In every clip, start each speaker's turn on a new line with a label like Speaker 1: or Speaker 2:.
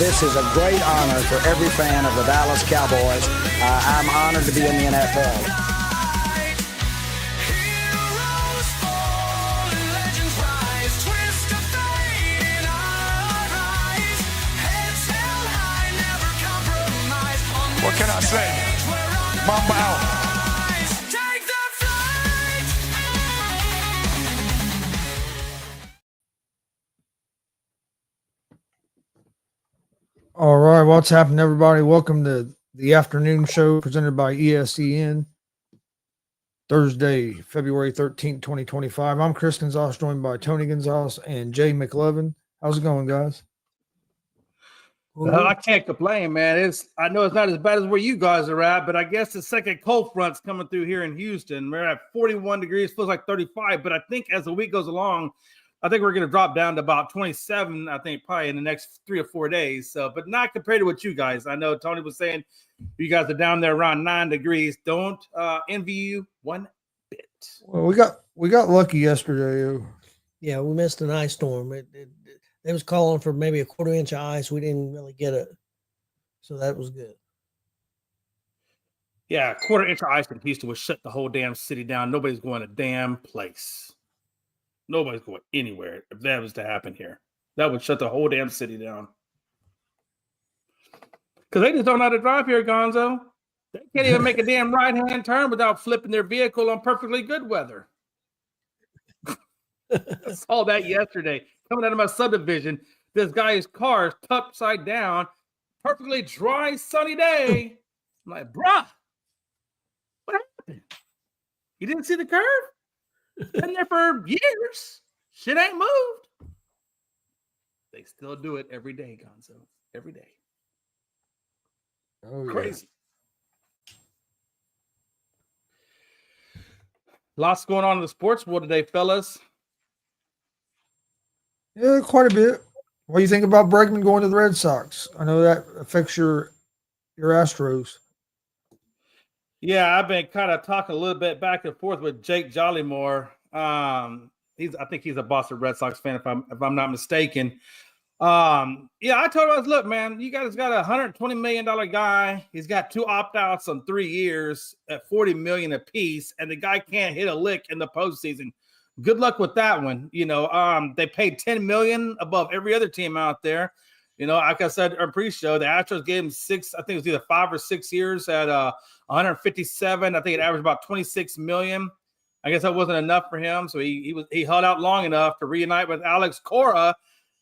Speaker 1: This is a great honor for every fan of the Dallas Cowboys. I'm honored to be in the NFL.
Speaker 2: What can I say? Mamba out.
Speaker 3: All right, what's happening, everybody? Welcome to the afternoon show presented by ESEN. Thursday, February 13th, 2025. I'm Chris Gonzales, joined by Tony Gonzales and Jay McLevin. How's it going, guys?
Speaker 4: I can't complain, man. I know it's not as bad as where you guys are at, but I guess the second cold front's coming through here in Houston. We're at 41 degrees, feels like 35, but I think as the week goes along, I think we're going to drop down to about 27, I think, probably in the next 3 or 4 days. So, but not compared to what you guys. I know Tony was saying you guys are down there around 9 degrees. Don't envy you one bit.
Speaker 3: Well, we got lucky yesterday.
Speaker 5: Yeah, we missed an ice storm. They was calling for maybe a quarter inch of ice. We didn't really get it, so that was good.
Speaker 4: Yeah, a quarter inch of ice in Houston would shut the whole damn city down. Nobody's going a damn place. Nobody's going anywhere if that was to happen here. That would shut the whole damn city down. Because they just don't know how to drive here, Gonzo. They can't even make a damn right-hand turn without flipping their vehicle on perfectly good weather. I saw that yesterday. Coming out of my subdivision, this guy's car is tucked upside down, perfectly dry, sunny day. I'm like, bruh, what happened? You didn't see the curve? Been there for years. Shit ain't moved. They still do it every day, Gonzo. Every day.
Speaker 3: Oh,
Speaker 4: crazy. Lots going on in the sports world today, fellas.
Speaker 3: Yeah, quite a bit. What do you think about Bregman going to the Red Sox? I know that affects your Astros.
Speaker 4: Yeah, I've been kind of talking a little bit back and forth with Jake Jollymore. I think he's a Boston Red Sox fan, if I'm not mistaken. Yeah, I told him, look, man, you guys got a $120 million guy. He's got 2 opt-outs on 3 years at $40 million apiece, and the guy can't hit a lick in the postseason. Good luck with that one. You know, they paid $10 million above every other team out there. You know, like I said on pre-show, the Astros gave him 6, I think it was either 5 or 6 years at 157. I think it averaged about $26 million. I guess that wasn't enough for him, so he held out long enough to reunite with Alex Cora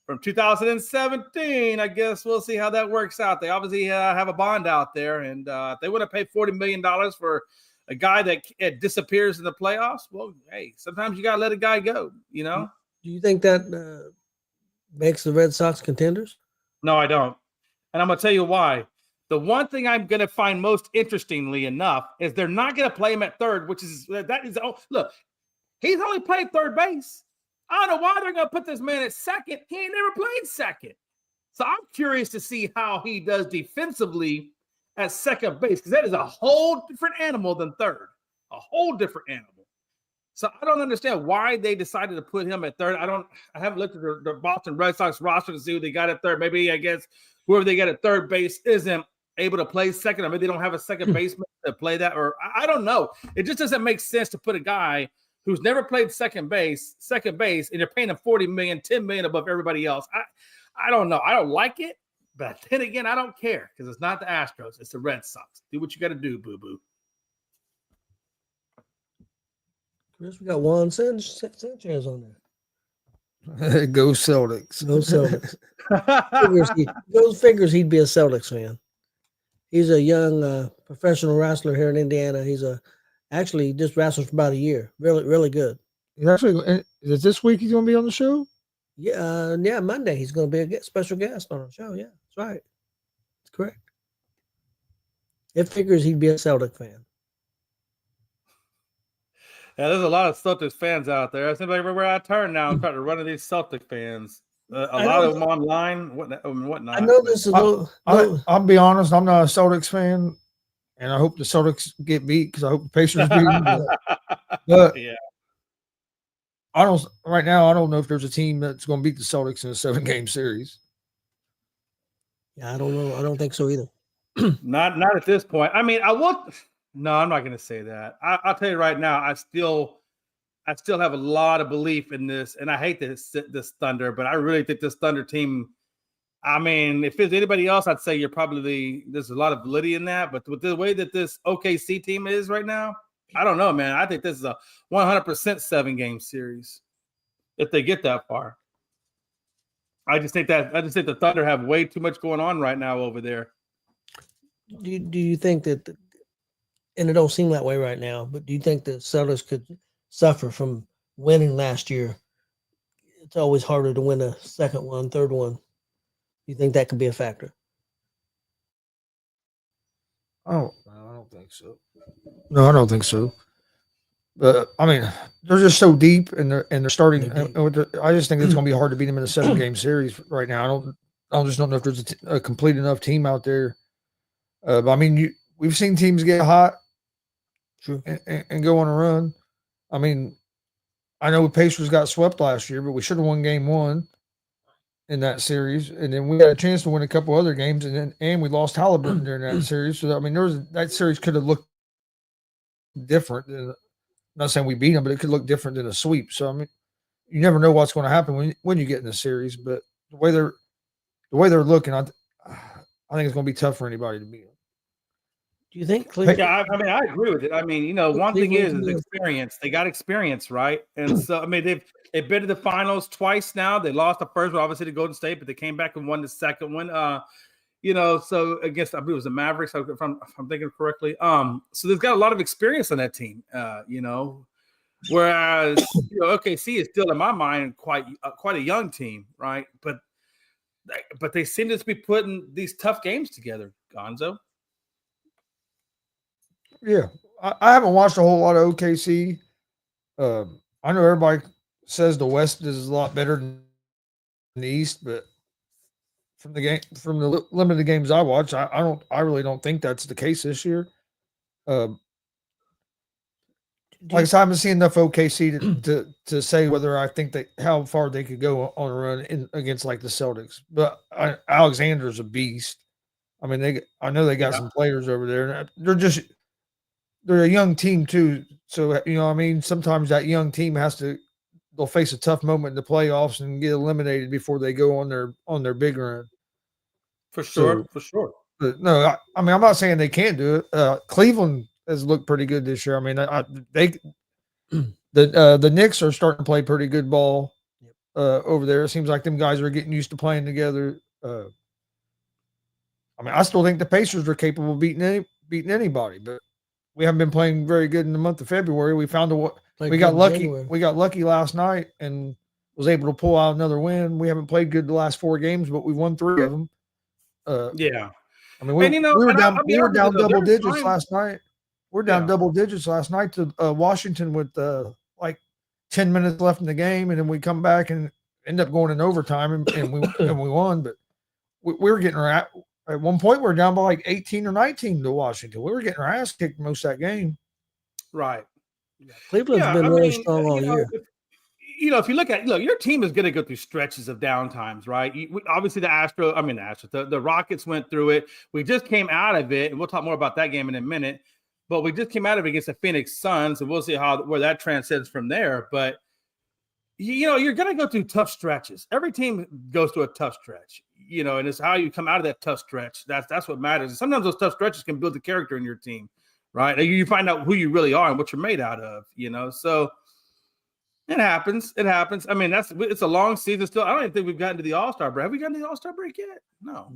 Speaker 4: from 2017. I guess we'll see how that works out. They obviously have a bond out there, and if they would have paid $40 million for a guy that disappears in the playoffs, well, hey, sometimes you got to let a guy go, you know?
Speaker 5: Do you think that makes the Red Sox contenders?
Speaker 4: No, I don't. And I'm going to tell you why. The one thing I'm going to find most interestingly enough is they're not going to play him at third, look, he's only played third base. I don't know why they're going to put this man at second. He ain't never played second. So I'm curious to see how he does defensively at second base, because that is a whole different animal than third, a whole different animal. So I don't understand why they decided to put him at third. I haven't looked at the Boston Red Sox roster to see who they got at third. Maybe, I guess, whoever they got at third base isn't able to play second, or maybe they don't have a second baseman to play that, or I don't know. It just doesn't make sense to put a guy who's never played second base, and you're paying him $40 million, $10 million above everybody else. I don't know. I don't like it, but then again, I don't care, because it's not the Astros. It's the Red Sox. Do what you got to do, boo-boo.
Speaker 5: Chris, we got Juan Sanchez on there.
Speaker 3: Go Celtics.
Speaker 5: No Celtics. Figures he'd be a Celtics fan. He's a young professional wrestler here in Indiana. Actually just wrestles for about a year. Really, really good.
Speaker 3: He's actually, is it this week he's going to be on the show?
Speaker 5: Yeah, Monday he's going to be a special guest on the show. Yeah, that's right. That's correct. It figures he'd be a Celtic fan.
Speaker 4: Yeah, there's a lot of Celtics fans out there. I seem like everywhere I turn now, I'm trying to run into these Celtic fans. A lot of them online, whatnot.
Speaker 5: I know this is
Speaker 3: I'll be honest, I'm not a Celtics fan, and I hope the Celtics get beat, because I hope the Pacers beat them. But
Speaker 4: yeah,
Speaker 3: right now, I don't know if there's a team that's going to beat the Celtics in a 7-game series.
Speaker 5: Yeah, I don't know. I don't think so either.
Speaker 4: Not at this point. I mean, I will. No, I'm not going to say that. I'll tell you right now. I still have a lot of belief in this, and I hate this Thunder, but I really think this Thunder team. I mean, if it's anybody else, I'd say there's a lot of validity in that. But with the way that this OKC team is right now, I don't know, man. I think this is a 100% 7-game series if they get that far. I just think the Thunder have way too much going on right now over there.
Speaker 5: Do you think that, and it don't seem that way right now, but do you think the Celtics could suffer from winning last year? It's always harder to win a second one, third one. You think that could be a factor?
Speaker 3: Oh, no, I don't think so. No, I don't think so. But I mean, they're just so deep, and they're starting. I just think it's going to be hard to beat them in a 7-game series right now. I just don't know if there's a complete enough team out there. But I mean, we've seen teams get hot,
Speaker 5: True,
Speaker 3: and go on a run. I mean, I know Pacers got swept last year, but we should have won game 1 in that series, and then we had a chance to win a couple other games, and we lost Halliburton during that series. So I mean, that series could have looked different. I'm not saying we beat them, but it could look different than a sweep. So I mean, you never know what's going to happen when you get in the series. But the way they're looking, I think it's going to be tough for anybody to beat them.
Speaker 5: do you think Cleveland?
Speaker 4: Yeah, I mean, I agree with it. I mean, one thing is experience. They got experience, right? And so, I mean, they've been to the finals twice now. They lost the first one, obviously, to Golden State, but they came back and won the second one. So against, I believe it was the Mavericks, if I'm thinking correctly. So they've got a lot of experience on that team. Whereas OKC is still, in my mind, quite a young team, right? But they seem to be putting these tough games together, Gonzo.
Speaker 3: Yeah, I haven't watched a whole lot of OKC. I know everybody says the West is a lot better than the East, but from the limited games I watch, I really don't think that's the case this year. Like I said, I haven't seen enough OKC to say whether I think how far they could go on a run against like the Celtics. But Alexander's a beast. I mean, I know they got some players over there, and they're a young team too. So, I mean, sometimes that young team they'll face a tough moment in the playoffs and get eliminated before they go on their big run.
Speaker 4: For sure.
Speaker 3: But no, I mean, I'm not saying they can't do it. Cleveland has looked pretty good this year. I mean, the Knicks are starting to play pretty good ball over there. It seems like them guys are getting used to playing together. I mean, I still think the Pacers are capable of beating anybody, but we haven't been playing very good in the month of February. We got lucky. January. We got lucky last night and was able to pull out another win. We haven't played good the last 4 games, but we won 3 of them.
Speaker 4: Yeah.
Speaker 3: I mean, we were down double digits last night. We're down double digits last night to Washington with like 10 minutes left in the game, and then we come back and end up going in overtime, and we won. But we were getting at one point we were down by like 18 or 19 to Washington. We were getting our ass kicked most of that game.
Speaker 4: Right.
Speaker 5: Cleveland's been really strong all year.
Speaker 4: If you look at your team is going to go through stretches of downtimes, right? Obviously, the Rockets went through it. We just came out of it, and we'll talk more about that game in a minute. But we just came out of it against the Phoenix Suns, and we'll see where that transcends from there. But you're going to go through tough stretches. Every team goes through a tough stretch, and it's how you come out of that tough stretch. That's what matters. And sometimes those tough stretches can build the character in your team, right? You find out who you really are and what you're made out of, So it happens. I mean, it's a long season still. I don't even think we've gotten to the All-Star break. Have we gotten to the All-Star break yet? No,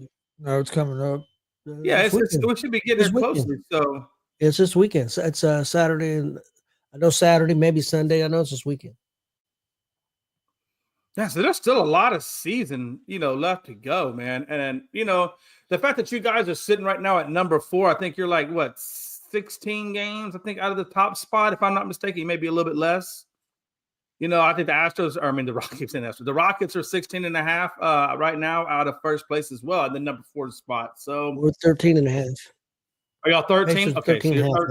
Speaker 3: it's coming up.
Speaker 4: Yeah, we should be getting there closely. So
Speaker 5: it's this weekend. It's Saturday, and I know Saturday, maybe Sunday. I know it's this weekend.
Speaker 4: Yeah, so there's still a lot of season, left to go, man. And the fact that you guys are sitting right now at number 4, I think you're like 16 games, I think, out of the top spot, if I'm not mistaken, maybe a little bit less. I think the Rockets are 16 and a half right now out of first place as well, at the number 4 spot. So
Speaker 5: we're 13 and a half.
Speaker 4: Are y'all 13? Okay,
Speaker 5: 13
Speaker 4: so you're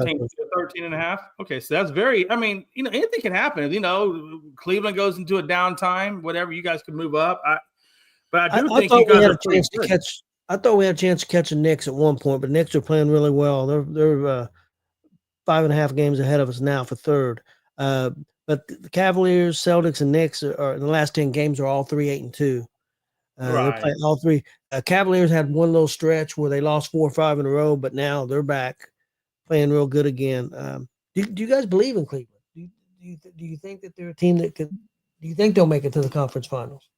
Speaker 4: 13 and a half. Okay, so that's anything can happen. Cleveland goes into a downtime, whatever, you guys can move up. But I do think
Speaker 5: thought
Speaker 4: you guys
Speaker 5: we had
Speaker 4: are
Speaker 5: a chance to catch. I thought we had a chance to catch the Knicks at one point, but Knicks are playing really well. They're 5.5 games ahead of us now for third. But the Cavaliers, Celtics, and Knicks are in the last 10 games are all 3-8-2. They're
Speaker 4: Right.
Speaker 5: playing all three. Cavaliers had one little stretch where they lost 4 or 5 in a row, but now they're back playing real good again. Do you guys believe in Cleveland? Do you think that they're a team that could? Do you think they'll make it to the conference finals?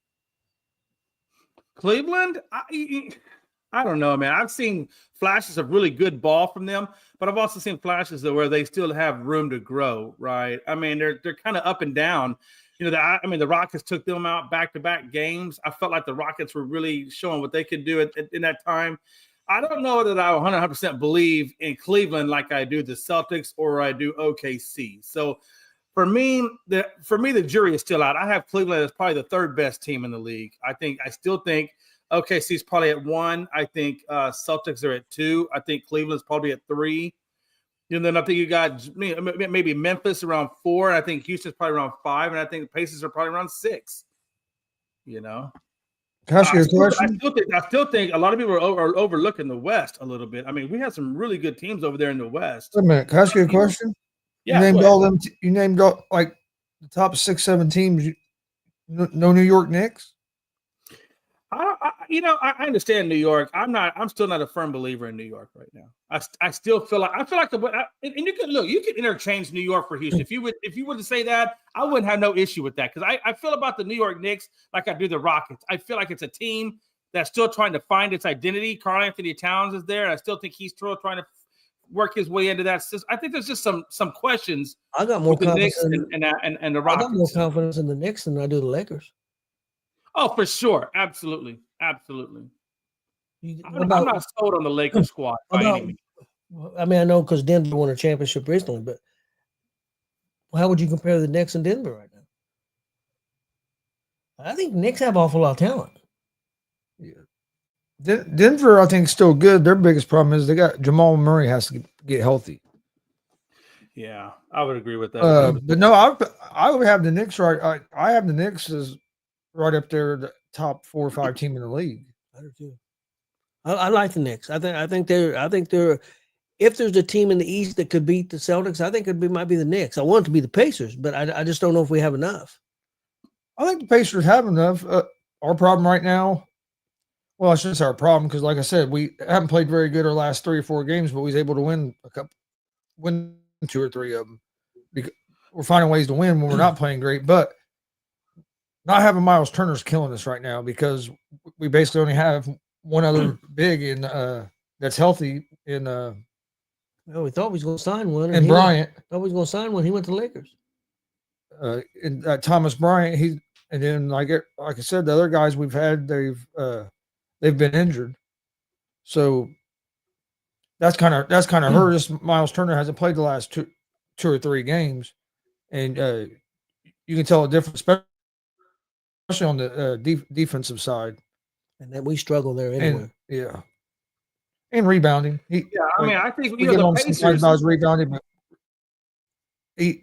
Speaker 4: Cleveland, I don't know, man. I've seen flashes of really good ball from them, but I've also seen flashes where they still have room to grow, right? I mean, they're kind of up and down. You know, the Rockets took them out back-to-back games. I felt like the Rockets were really showing what they could do in that time. I don't know that I 100% believe in Cleveland like I do the Celtics or I do OKC. So for me, the jury is still out. I have Cleveland as probably the third best team in the league. I still think OKC is probably at 1. I think Celtics are at 2. I think Cleveland's probably at 3. And then I think you got maybe Memphis around 4. And I think Houston's probably around 5. And I think the Pacers are probably around 6. You know?
Speaker 3: Can I ask you a question?
Speaker 4: I still think a lot of people are overlooking the West a little bit. I mean, we have some really good teams over there in the West.
Speaker 3: Wait a minute. Can I ask you a question?
Speaker 4: Yeah,
Speaker 3: you named all them. You named all like the top 6, 7 teams. No New York Knicks.
Speaker 4: I understand New York. I'm still not a firm believer in New York right now. I still feel like and you can interchange New York for Houston. If you were to say that, I wouldn't have no issue with that because I feel about the New York Knicks like I do the Rockets. I feel like it's a team that's still trying to find its identity. Karl Anthony Towns is there, and I still think he's still trying to work his way into that system. I think there's just some questions.
Speaker 5: I got more confidence
Speaker 4: and the Rockets.
Speaker 5: I got more confidence in the Knicks than I do the Lakers.
Speaker 4: Oh, for sure. Absolutely. I'm not sold on the Lakers squad by any means.
Speaker 5: I mean, I know because Denver won a championship recently, but how would you compare the Knicks and Denver right now? I think Knicks have an awful lot of talent.
Speaker 3: Yeah. Denver, I think, is still good. Their biggest problem is they got Jamal Murray has to get healthy.
Speaker 4: Yeah, I would agree with that.
Speaker 3: But no, I would have the Knicks right. I have the Knicks as right up there, the top 4 or 5 team in the league.
Speaker 5: I do too. I like the Knicks. I think they're. If there's a team in the East that could beat the Celtics, I think might be the Knicks. I want it to be the Pacers, but I just don't know if we have enough.
Speaker 3: I think the Pacers have enough. Our problem right now, well, I shouldn't say our problem because, like I said, we haven't played very good our last 3 or 4 games, but we was able to win 2 or 3 of them. Because we're finding ways to win when we're not playing great, but not having Miles Turner is killing us right now because we basically only have one other big in that's healthy in.
Speaker 5: Well, we thought we was going to sign one,
Speaker 3: and Bryant.
Speaker 5: Thought we was going to sign one. He went to Lakers.
Speaker 3: Thomas Bryant. And then like I said, the other guys we've had they've been injured, so that's kind of hurt us. Miles Turner hasn't played the last 2 or 3 games, and you can tell a difference, especially on the defensive side.
Speaker 5: And then we struggle there anyway.
Speaker 3: And rebounding.
Speaker 4: I think
Speaker 3: we get on sometimes about his rebounding, but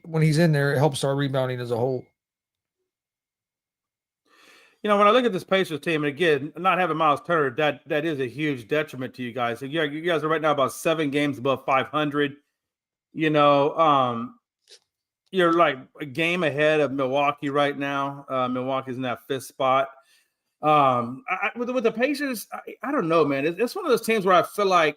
Speaker 3: when he's in there, it helps our rebounding as a whole.
Speaker 4: When I look at this Pacers team, and again, not having Miles Turner, that is a huge detriment to you guys. So you guys are right now about 7 games above 500. You're like a game ahead of Milwaukee right now. Milwaukee's in that 5th spot. With the Pacers, I don't know, man. It's one of those teams where I feel like,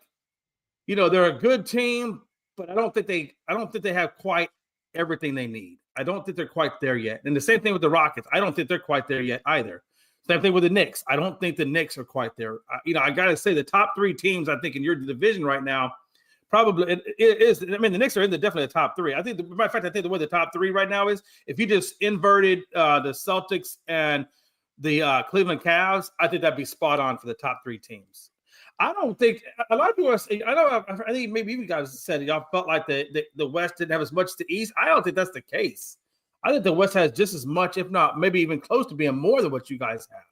Speaker 4: they're a good team, but I don't think they have quite everything they need. I don't think they're quite there yet. And the same thing with the Rockets. I don't think they're quite there yet either. Same thing with the Knicks. I don't think the Knicks are quite there. I got to say the top 3 teams, I think, in your division right now, probably it is. I mean, the Knicks are definitely the top 3. I think, matter of fact, I think the way the top 3 right now is, if you just inverted the Celtics and the Cleveland Cavs, I think that'd be spot on for the top 3 teams. I don't think a lot of people are saying, I think maybe you guys said y'all felt like the West didn't have as much as the East. I don't think that's the case. I think the West has just as much, if not maybe even close to being more than what you guys have.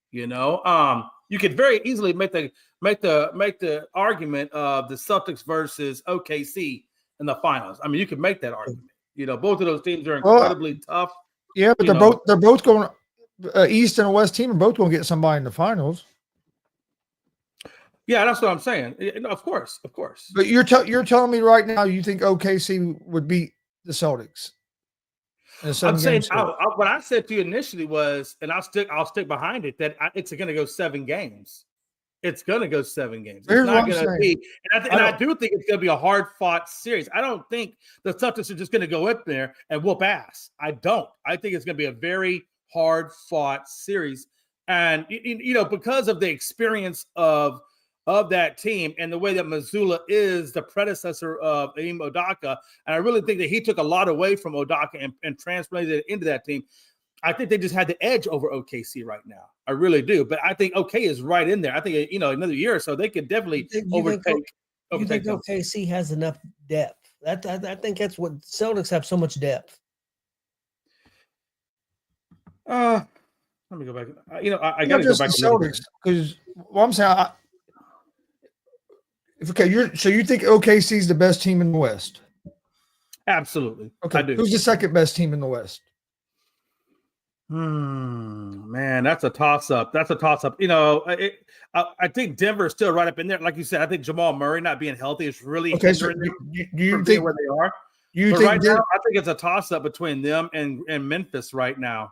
Speaker 4: You could very easily make the argument of the Celtics versus OKC in the finals. I mean, you could make that argument. Both of those teams are incredibly tough.
Speaker 3: Yeah, but they're both going East and West team are both going to get somebody in the finals.
Speaker 4: Yeah, that's what I'm saying. No, of course.
Speaker 3: But you're telling me right now you think OKC would beat the Celtics in a
Speaker 4: I'm saying
Speaker 3: series?
Speaker 4: what I said to you initially was, and I'll stick behind it, that it's going to go 7 games. It's going to go 7 games. It's
Speaker 3: Here's
Speaker 4: not
Speaker 3: what I'm
Speaker 4: going to
Speaker 3: saying.
Speaker 4: be, and I do think it's going to be a hard-fought series. I don't think the Celtics are just going to go up there and whoop ass. I don't. I think it's going to be a very hard-fought series, and because of the experience of that team and the way that Mazzulla is the predecessor of Ime Udoka, and I really think that he took a lot away from Udoka and translated it into that team. I think they just had the edge over OKC right now. I really do. But I think OK is right in there. I think, another year or so, they could definitely overtake
Speaker 5: You think
Speaker 4: them.
Speaker 5: OKC has enough depth? I think that's what Celtics have so much depth.
Speaker 4: Let me go back. I got to
Speaker 3: just
Speaker 4: go back.
Speaker 3: The Celtics, because I'm saying, you think OKC is the best team in the West?
Speaker 4: Absolutely.
Speaker 3: Okay.
Speaker 4: I do.
Speaker 3: Who's the second best team in the West?
Speaker 4: Man, that's a toss-up. I think Denver is still right up in there. Like you said, I think Jamal Murray not being healthy is really hindering them
Speaker 3: do you
Speaker 4: from
Speaker 3: think
Speaker 4: being where they are. But right now, I think it's a toss-up between them and Memphis right now.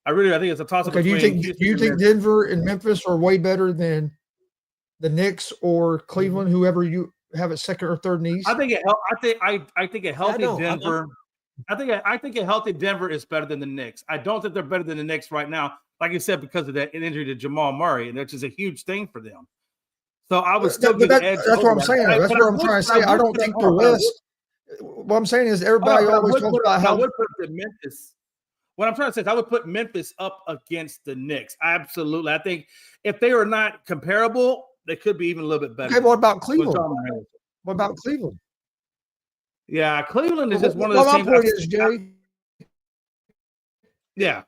Speaker 4: I think it's a toss-up.
Speaker 3: Okay, do you think Denver and Memphis are way better than the Knicks or Cleveland, whoever you have at second or third in the East?
Speaker 4: I think a healthy Denver. I think a healthy Denver is better than the Knicks. I don't think they're better than the Knicks right now, like you said, because of that injury to Jamal Murray, and which is a huge thing for them. So I would still give the edge.
Speaker 3: That's what I'm saying. That's what I'm trying to say. I don't think the West. What I'm saying is everybody always talks about how.
Speaker 4: I would put the Memphis. What I'm trying to say is I would put Memphis up against the Knicks. Absolutely. I think if they are not comparable, they could be even a little bit better.
Speaker 3: Okay, what about Cleveland? What about Cleveland?
Speaker 4: Yeah, Cleveland is just one of those teams.
Speaker 3: My point is, Jay.
Speaker 4: Yeah.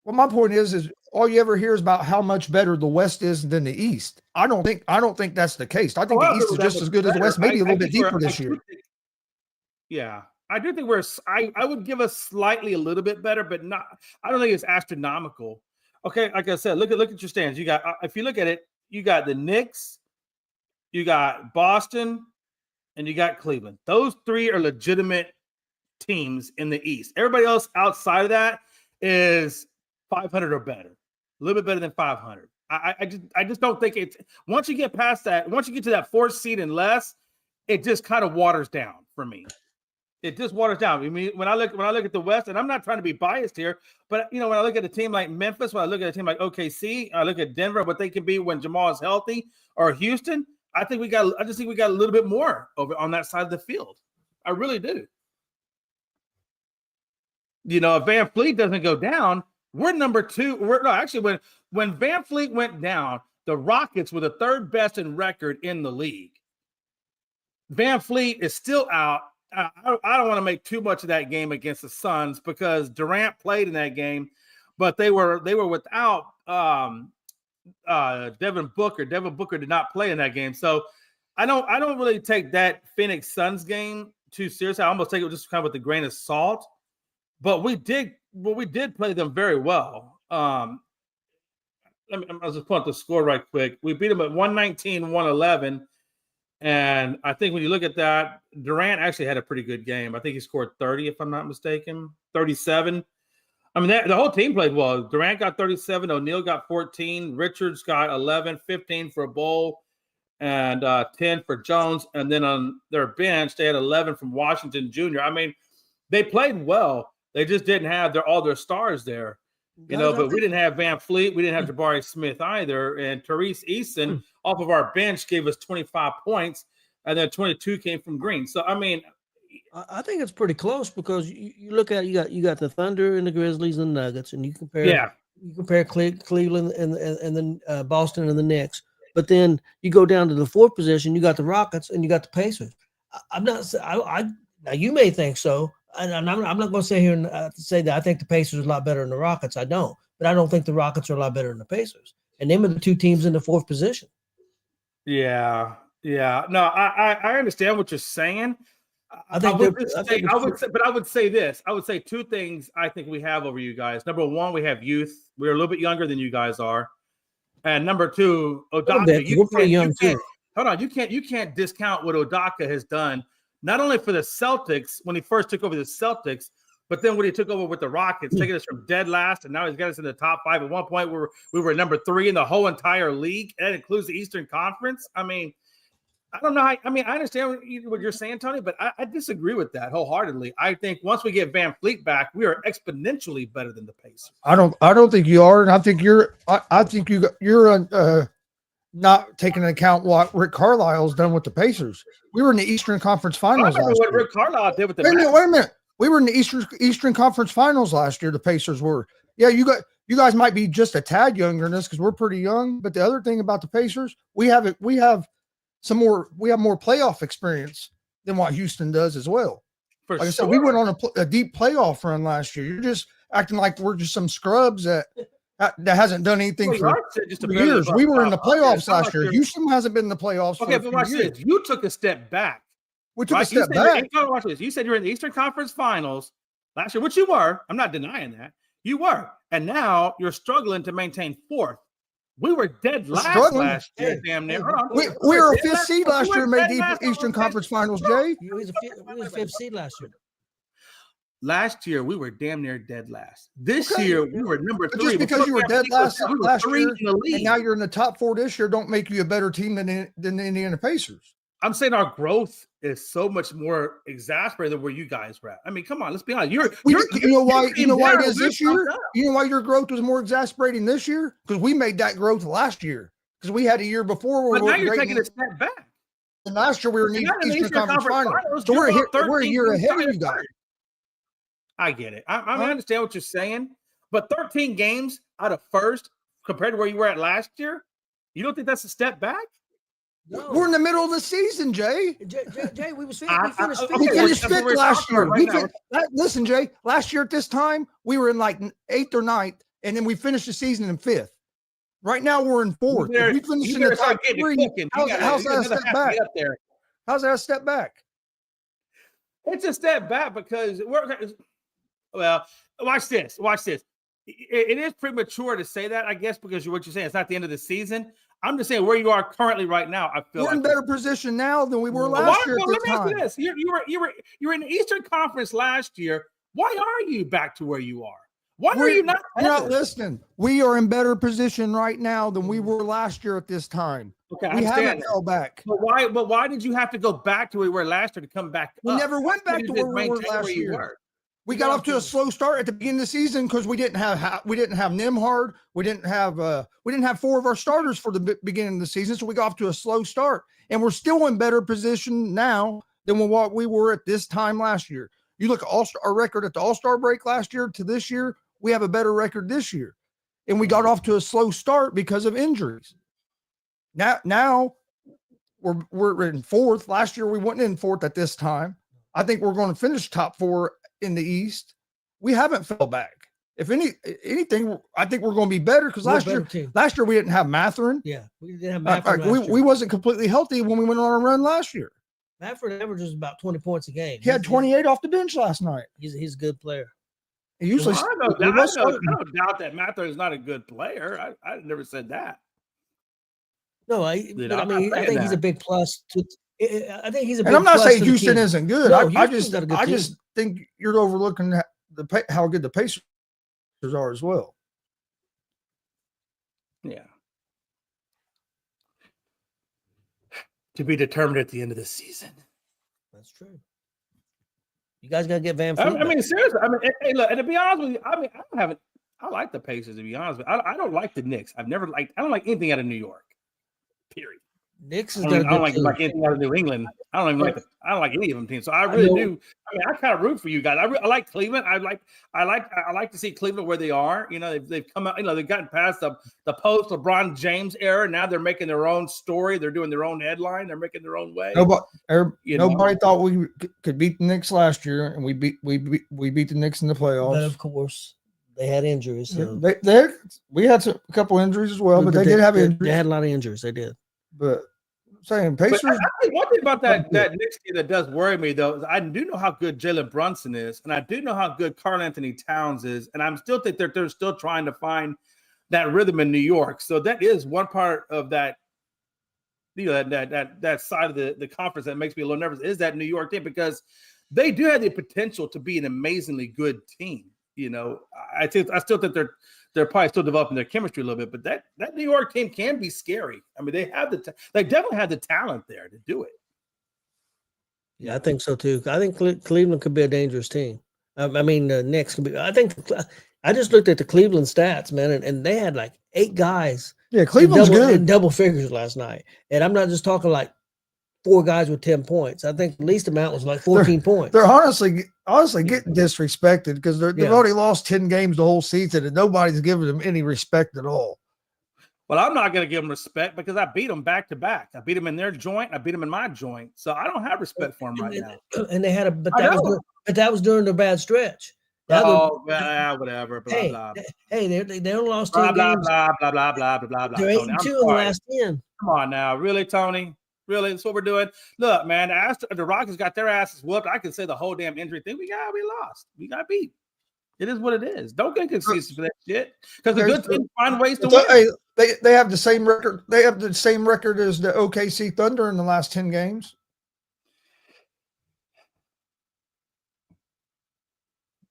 Speaker 3: Well, my point is all you ever hear is about how much better the West is than the East. I don't think that's the case. I think the East is just as good as the West, maybe a little bit deeper this year.
Speaker 4: Yeah, I do think I would give us slightly a little bit better, but not. I don't think it's astronomical. Okay, like I said, look at your stands. You got if you look at it, you got the Knicks, you got Boston, and you got Cleveland. Those 3 are legitimate teams in the East. Everybody else outside of that is 500 or better, a little bit better than 500. I just don't think it's once you get past that, once you get to that 4th seed and less, it just kind of waters down for me. It just waters down. I mean, when I look at the West, and I'm not trying to be biased here, but when I look at a team like Memphis, when I look at a team like OKC, I look at Denver, what they can be when Jamal is healthy, or Houston. I just think we got a little bit more over on that side of the field. I really do. If Van Fleet doesn't go down, we're number 2. When Van Fleet went down, the Rockets were the 3rd best in record in the league. Van Fleet is still out. I don't want to make too much of that game against the Suns because Durant played in that game, but they were without Devin Booker. Devin Booker did not play in that game, so I don't really take that Phoenix Suns game too seriously. I almost take it just kind of with a grain of salt. But we did play them very well. I'll just pull up the score right quick. We beat them at 119-111. And I think when you look at that, Durant actually had a pretty good game. I think he scored 30, if I'm not mistaken, 37. I mean, the whole team played well. Durant got 37. O'Neal got 14. Richards got 11, 15 for Bull, and 10 for Jones. And then on their bench, they had 11 from Washington Jr. I mean, they played well. They just didn't have all their stars there. But we didn't have Van Fleet. We didn't have Jabari Smith either. And Therese Easton off of our bench gave us 25 points, and then 22 came from Green. So, I mean,
Speaker 5: I think it's pretty close because you look at you got the Thunder and the Grizzlies and the Nuggets, and you compare Cleveland and then Boston and the Knicks. But then you go down to the 4th position, you got the Rockets and you got the Pacers. Now you may think so. And I'm not going to sit here and say that I think the Pacers are a lot better than the Rockets. I don't. But I don't think the Rockets are a lot better than the Pacers. And them are the 2 teams in the 4th position.
Speaker 4: Yeah. No, I understand what you're saying. I would say this. I would say 2 things I think we have over you guys. Number 1, we have youth. We're a little bit younger than you guys are. And number two, Odaka.
Speaker 5: We're pretty young too.
Speaker 4: Hold on, you can't discount what Odaka has done, not only for the Celtics when he first took over the Celtics, but then when he took over with the Rockets, taking us from dead last, and now he's got us in the top 5. At one point, we were number 3 in the whole entire league. And that includes the Eastern Conference. I mean, I don't know. I understand what you're saying, Tony, but I disagree with that wholeheartedly. I think once we get Van Fleet back, we are exponentially better than the Pacers.
Speaker 3: I don't think you are, and I think you're not taking into account what Rick Carlisle's done with the Pacers. We were in the Eastern Conference Finals.
Speaker 4: I remember what Rick Carlisle did with the.
Speaker 3: Wait a minute. We were in the Eastern Conference Finals last year. The Pacers were. Yeah, you guys might be just a tad younger than us because we're pretty young. But the other thing about the Pacers, we have more playoff experience than what Houston does as well. Like I said, we went on a deep playoff run last year. You're just acting like we're just some scrubs that hasn't done anything for years. We were in the playoffs last year. Houston hasn't been in the playoffs.
Speaker 4: Okay, but watch this. You took a step back.
Speaker 3: We took a step back.
Speaker 4: Watch this. You said you're in the Eastern Conference Finals last year, which you were. I'm not denying that. You were. And now you're struggling to maintain 4th. We were dead last year, damn near.
Speaker 3: We were a 5th seed last year and made the Eastern Conference Finals, Jay.
Speaker 5: We was a 5th seed last year.
Speaker 4: Last year, we were damn near dead last. This year, we were number 3.
Speaker 3: Just because you were dead last year, and now you're in the top 4 this year, don't make you a better team than the Indiana Pacers.
Speaker 4: I'm saying our growth is so much more exasperated than where you guys were at. I mean, come on, let's be honest. You know why it is this year? You know why your growth was more exasperating this year? Because we made that growth last year. Because we had a year before where but now you're taking a step back.
Speaker 3: And last year we were in the Eastern Conference Finals. So we're a year ahead of you guys.
Speaker 4: I get it. I understand what you're saying. But 13 games out of first compared to where you were at last year, you don't think that's a step back?
Speaker 3: No. We're in the middle of the season, Jay.
Speaker 5: Jay, we finished fifth.
Speaker 3: We finished 5th last year. Listen, Jay, last year at this time, we were in like 8th or 9th, and then we finished the season in 5th. Right now, we're in 4th. If we finish in the top 3, how's that a step back? How's that a step back?
Speaker 4: It's a step back because watch this. It is premature to say that, I guess, because what you're saying, it's not the end of the season. I'm just saying where you are currently right now. I feel
Speaker 3: we're in better position now than we were last year.
Speaker 4: Let me ask you this: you were in the Eastern Conference last year. Why are you back to where you are? Why are you not?
Speaker 3: You're not listening. We are in better position right now than we were last year at this time.
Speaker 4: Okay,
Speaker 3: we haven't fell back.
Speaker 4: But why did you have to go back to where we were last year to come back?
Speaker 3: We never went back to where we were last year. We got off to a slow start at the beginning of the season because we didn't have Nembhard. We didn't have 4 of our starters for the beginning of the season, so we got off to a slow start. And we're still in better position now than what we were at this time last year. You look at our record at the All-Star break last year to this year, we have a better record this year. And we got off to a slow start because of injuries. Now we're in 4th. Last year we weren't in 4th at this time. I think we're going to finish top 4 in the East. We haven't fell back. If anything, I think we're going to be better because last year we didn't have Mathurin.
Speaker 5: Yeah, we didn't have Mathurin.
Speaker 3: We wasn't completely healthy when we went on a run last year.
Speaker 5: Mathurin averages about 20 points a game.
Speaker 3: He had 28 off the bench last night.
Speaker 5: He's a good player.
Speaker 4: He usually. I don't doubt that Mathurin is not a good player. I never said that.
Speaker 5: No, I think he's a big plus. I think he's a big
Speaker 3: and I'm not
Speaker 5: plus
Speaker 3: saying Houston isn't good.
Speaker 5: No,
Speaker 3: I just think you're overlooking how good the Pacers are as well.
Speaker 4: Yeah. To be determined at the end of the season.
Speaker 5: That's true. You guys gotta get Van Fleet.
Speaker 4: I mean, seriously. I mean, hey, look, and to be honest with you, I mean, I like the Pacers, to be honest with you. I don't like the Knicks. I don't like anything out of New York. Period.
Speaker 5: Knicks is
Speaker 4: I don't like anything out of New England. I don't like any of them teams. So I really do. I mean, I kind of root for you guys. I like Cleveland. I like to see Cleveland where they are. You know, they've come out. You know, they've gotten past the post LeBron James era. Now they're making their own story. They're doing their own headline. They're making their own way.
Speaker 3: Nobody thought we could beat the Knicks last year, and we beat the Knicks in the playoffs.
Speaker 5: But of course, they had injuries. So.
Speaker 3: We had a couple injuries as well, but they did have injuries.
Speaker 5: They had a lot of injuries. They did.
Speaker 3: But saying Pacers.
Speaker 4: I think one thing about that Knicks team that does worry me though is I do know how good Jalen Brunson is, and I do know how good Karl Anthony Towns is, and I still think they're still trying to find that rhythm in New York. So that is one part of that, that side of the conference that makes me a little nervous is that New York team, because they do have the potential to be an amazingly good team. I still think they're probably still developing their chemistry a little bit, but that New York team can be scary. I mean, they definitely have the talent there to do it.
Speaker 5: Yeah, I think so too. I think Cleveland could be a dangerous team. I mean, the Knicks could be. I just looked at the Cleveland stats, man, and they had like 8 guys.
Speaker 3: Yeah, Cleveland's good
Speaker 5: in double figures last night, and I'm not just talking like 4 guys with 10 points. I think the least amount was like 14 points.
Speaker 3: They're honestly getting disrespected because they've already lost 10 games the whole season, and nobody's giving them any respect at all.
Speaker 4: Well, I'm not going to give them respect because I beat them back to back. I beat them in their joint. I beat them in my joint. So I don't have respect for them right now.
Speaker 5: And they had but that was during their bad stretch.
Speaker 4: Whatever. Blah blah.
Speaker 5: Hey, they only lost 10
Speaker 4: blah,
Speaker 5: games.
Speaker 4: Blah blah blah blah blah blah.
Speaker 5: They're 8-2 in the last 10.
Speaker 4: Come on now, really, Tony? Really, that's what we're doing. Look, man, the Rockets got their asses whooped. I can say the whole damn injury thing. We lost. We got beat. It is what it is. Don't get excuses for that shit. Because the good teams find ways to win.
Speaker 3: They have the same record. They have the same record as the OKC Thunder in the last 10 games.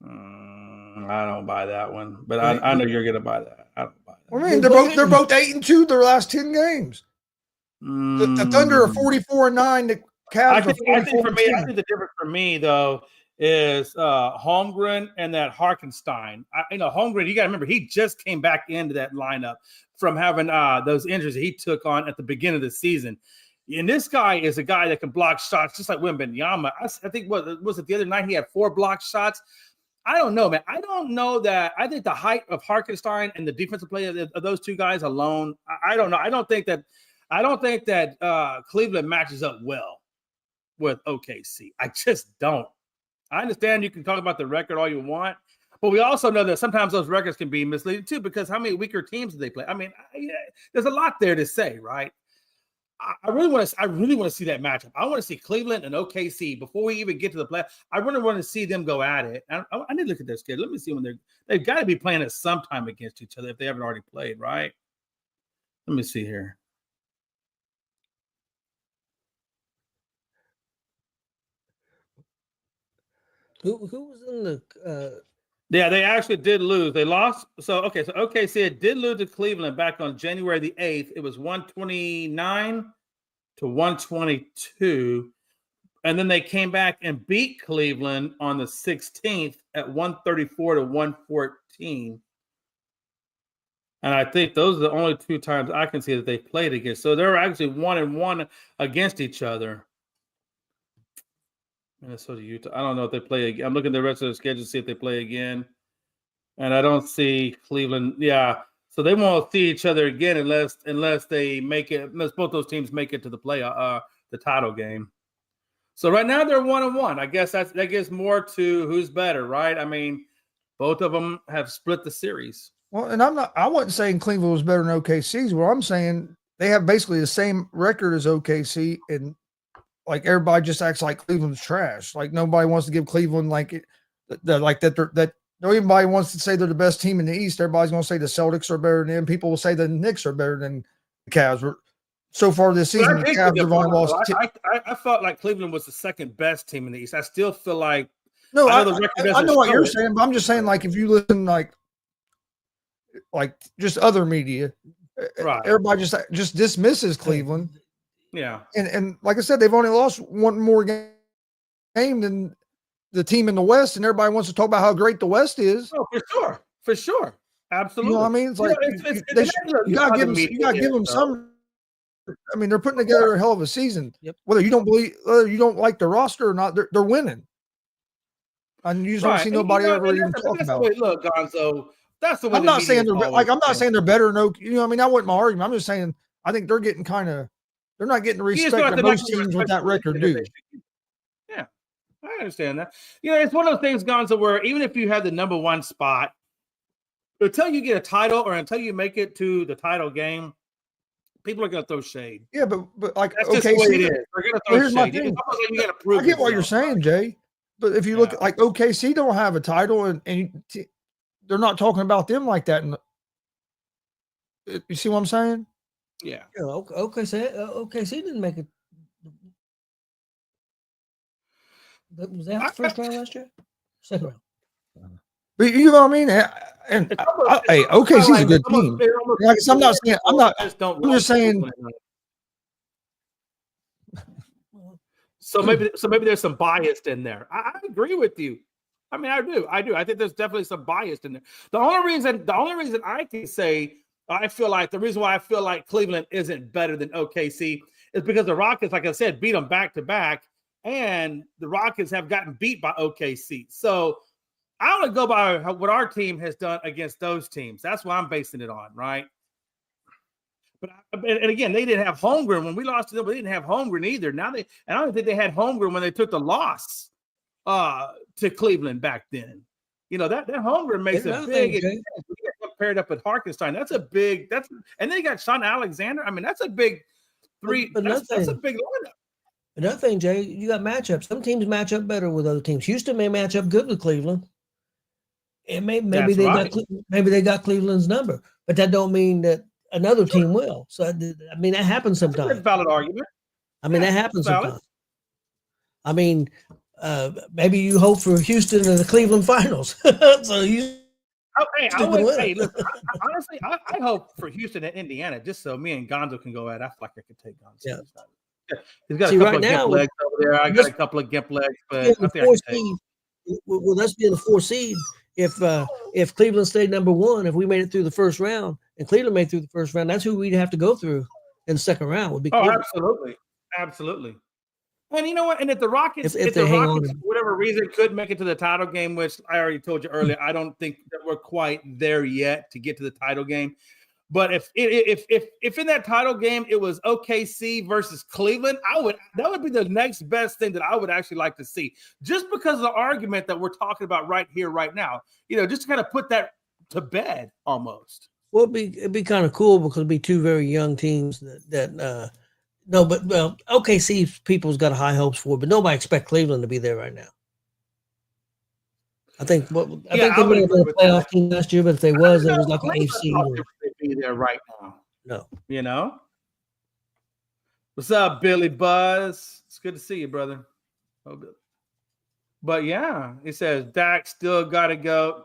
Speaker 4: I don't buy that one, but I know you're gonna buy that. I don't buy that.
Speaker 3: I mean, they're both 8-2 their last 10 games. The Thunder are 44-9. The Cavs are 44-10.
Speaker 4: I think the difference for me though is Holmgren and that Harkenstein. Holmgren, you got to remember, he just came back into that lineup from having those injuries that he took on at the beginning of the season. And this guy is a guy that can block shots just like Wembanyama. I think, was it the other night he had 4 blocked shots? I don't know, man. I don't know that. I think the height of Harkenstein and the defensive play of those 2 guys alone, I don't know. I don't think that Cleveland matches up well with OKC. I just don't. I understand you can talk about the record all you want, but we also know that sometimes those records can be misleading too, because how many weaker teams do they play? I mean, there's a lot there to say, right? I really want to see that matchup. I want to see Cleveland and OKC before we even get to the play. I really want to see them go at it. I need to look at their schedule. Let me see when they've got to be playing at some time against each other if they haven't already played, right? Let me see here.
Speaker 5: Who was in the
Speaker 4: Yeah, they actually did lose. They lost. So OKC did lose to Cleveland back on January the 8th. It was 129 to 122. And then they came back and beat Cleveland on the 16th at 134 to 114. And I think those are the only 2 times I can see that they played against. So they're actually 1-1 against each other. Minnesota, Utah. I don't know if they play again. I'm looking at the rest of the schedule to see if they play again. And I don't see Cleveland. Yeah. So they won't see each other again unless they make it, unless both those teams make it to the the title game. So right now they're 1-1. I guess that gives more to who's better, right? I mean, both of them have split the series.
Speaker 3: Well, and I wasn't saying Cleveland was better than OKC's. Well, I'm saying they have basically the same record as OKC, and like everybody just acts like Cleveland's trash. Like nobody wants to give Cleveland that nobody wants to say they're the best team in the East. Everybody's going to say the Celtics are better than them. People will say the Knicks are better than the Cavs. So far this season, the Cavs have only lost.
Speaker 4: I felt like Cleveland was the second best team in the East. I still feel like
Speaker 3: I know what you're saying, but I'm just saying, like, if you listen, like just other media,
Speaker 4: right?
Speaker 3: Everybody just dismisses Cleveland.
Speaker 4: Yeah,
Speaker 3: and like I said, they've only lost one more game than the team in the West, and everybody wants to talk about how great the West is.
Speaker 4: Oh, for sure, absolutely.
Speaker 3: You know what I mean? It's like you gotta give them some. I mean, they're putting together a hell of a season.
Speaker 5: Yep.
Speaker 3: Whether you don't like the roster or not, they're winning. And you just don't see nobody ever even talk about it.
Speaker 4: Look, Gonzo, that's the way.
Speaker 3: I'm not saying they're better. No, you know, I mean, that wasn't my argument. I'm just saying I think they're getting they're not getting the respect that most teams with that record do.
Speaker 4: Yeah, I understand that. You know, it's one of those things, Gonzo, where even if you have the number 1 spot, until you get a title or until you make it to the title game, people are going to throw shade.
Speaker 3: Yeah, but like,
Speaker 4: that's just the way it is. They're going to throw
Speaker 3: here's
Speaker 4: shade.
Speaker 3: Thing.
Speaker 4: You got to prove.
Speaker 3: I get what you're saying, Jay. But if you look at like OKC, don't have a title, and they're not talking about them like that. You see what I'm saying?
Speaker 4: Yeah.
Speaker 5: Yeah, OKC didn't make it. Was that the first round last year? Second round.
Speaker 3: But you know what I mean? And hey, OKC's a good team. Like, I'm not saying I'm just saying.
Speaker 4: So maybe there's some bias in there. I agree with you. I mean, I do. I think there's definitely some bias in there. The only reason I can say the reason why I feel like Cleveland isn't better than OKC is because the Rockets, like I said, beat them back to back, and the Rockets have gotten beat by OKC. So I want to go by what our team has done against those teams. That's what I'm basing it on, right? But and again, they didn't have Holmgren when we lost to them. They didn't have Holmgren either. And I don't think they had Holmgren when they took the loss to Cleveland back then. You know, that Holmgren makes a big paired up with Hartenstein. And then you got Sean Alexander. I mean, that's a big three. That's a big lineup.
Speaker 5: Another thing, Jay, you got matchups. Some teams match up better with other teams. Houston may match up good with Cleveland. And maybe they got Cleveland's number, but that don't mean that another team will. So I mean, that happens sometimes.
Speaker 4: That's a valid argument.
Speaker 5: I mean, that happens sometimes. I mean, maybe you hope for Houston in the Cleveland finals. So you.
Speaker 4: Listen, honestly, I hope for Houston and Indiana just so me and Gonzo can go at. I feel like I could take Gonzo.
Speaker 5: Yeah.
Speaker 4: He's got a couple of gimp legs over there. I got a couple of gimp legs, but I think I can take.
Speaker 5: Well, let's be in the 4th seed. If Cleveland stayed number 1, if we made it through the first round and Cleveland made it through the first round, that's who we'd have to go through in the second round. Would be Cleveland.
Speaker 4: Absolutely. And you know what? And if the Rockets, for whatever reason, could make it to the title game, which I already told you earlier, I don't think that we're quite there yet to get to the title game. But if in that title game it was OKC versus Cleveland, that would be the next best thing that I would actually like to see, just because of the argument that we're talking about right here, right now. You know, just to kind of put that to bed almost.
Speaker 5: Well, it'd be kind of cool because it'd be two very young teams OKC people's got high hopes for, but nobody expect Cleveland to be there right now. I think they would have been a playoff team last year, but if they was, it was like an AFC.
Speaker 4: Be there right now.
Speaker 5: No,
Speaker 4: you know. What's up, Billy Buzz? It's good to see you, brother. But yeah, he says Dak still got to go.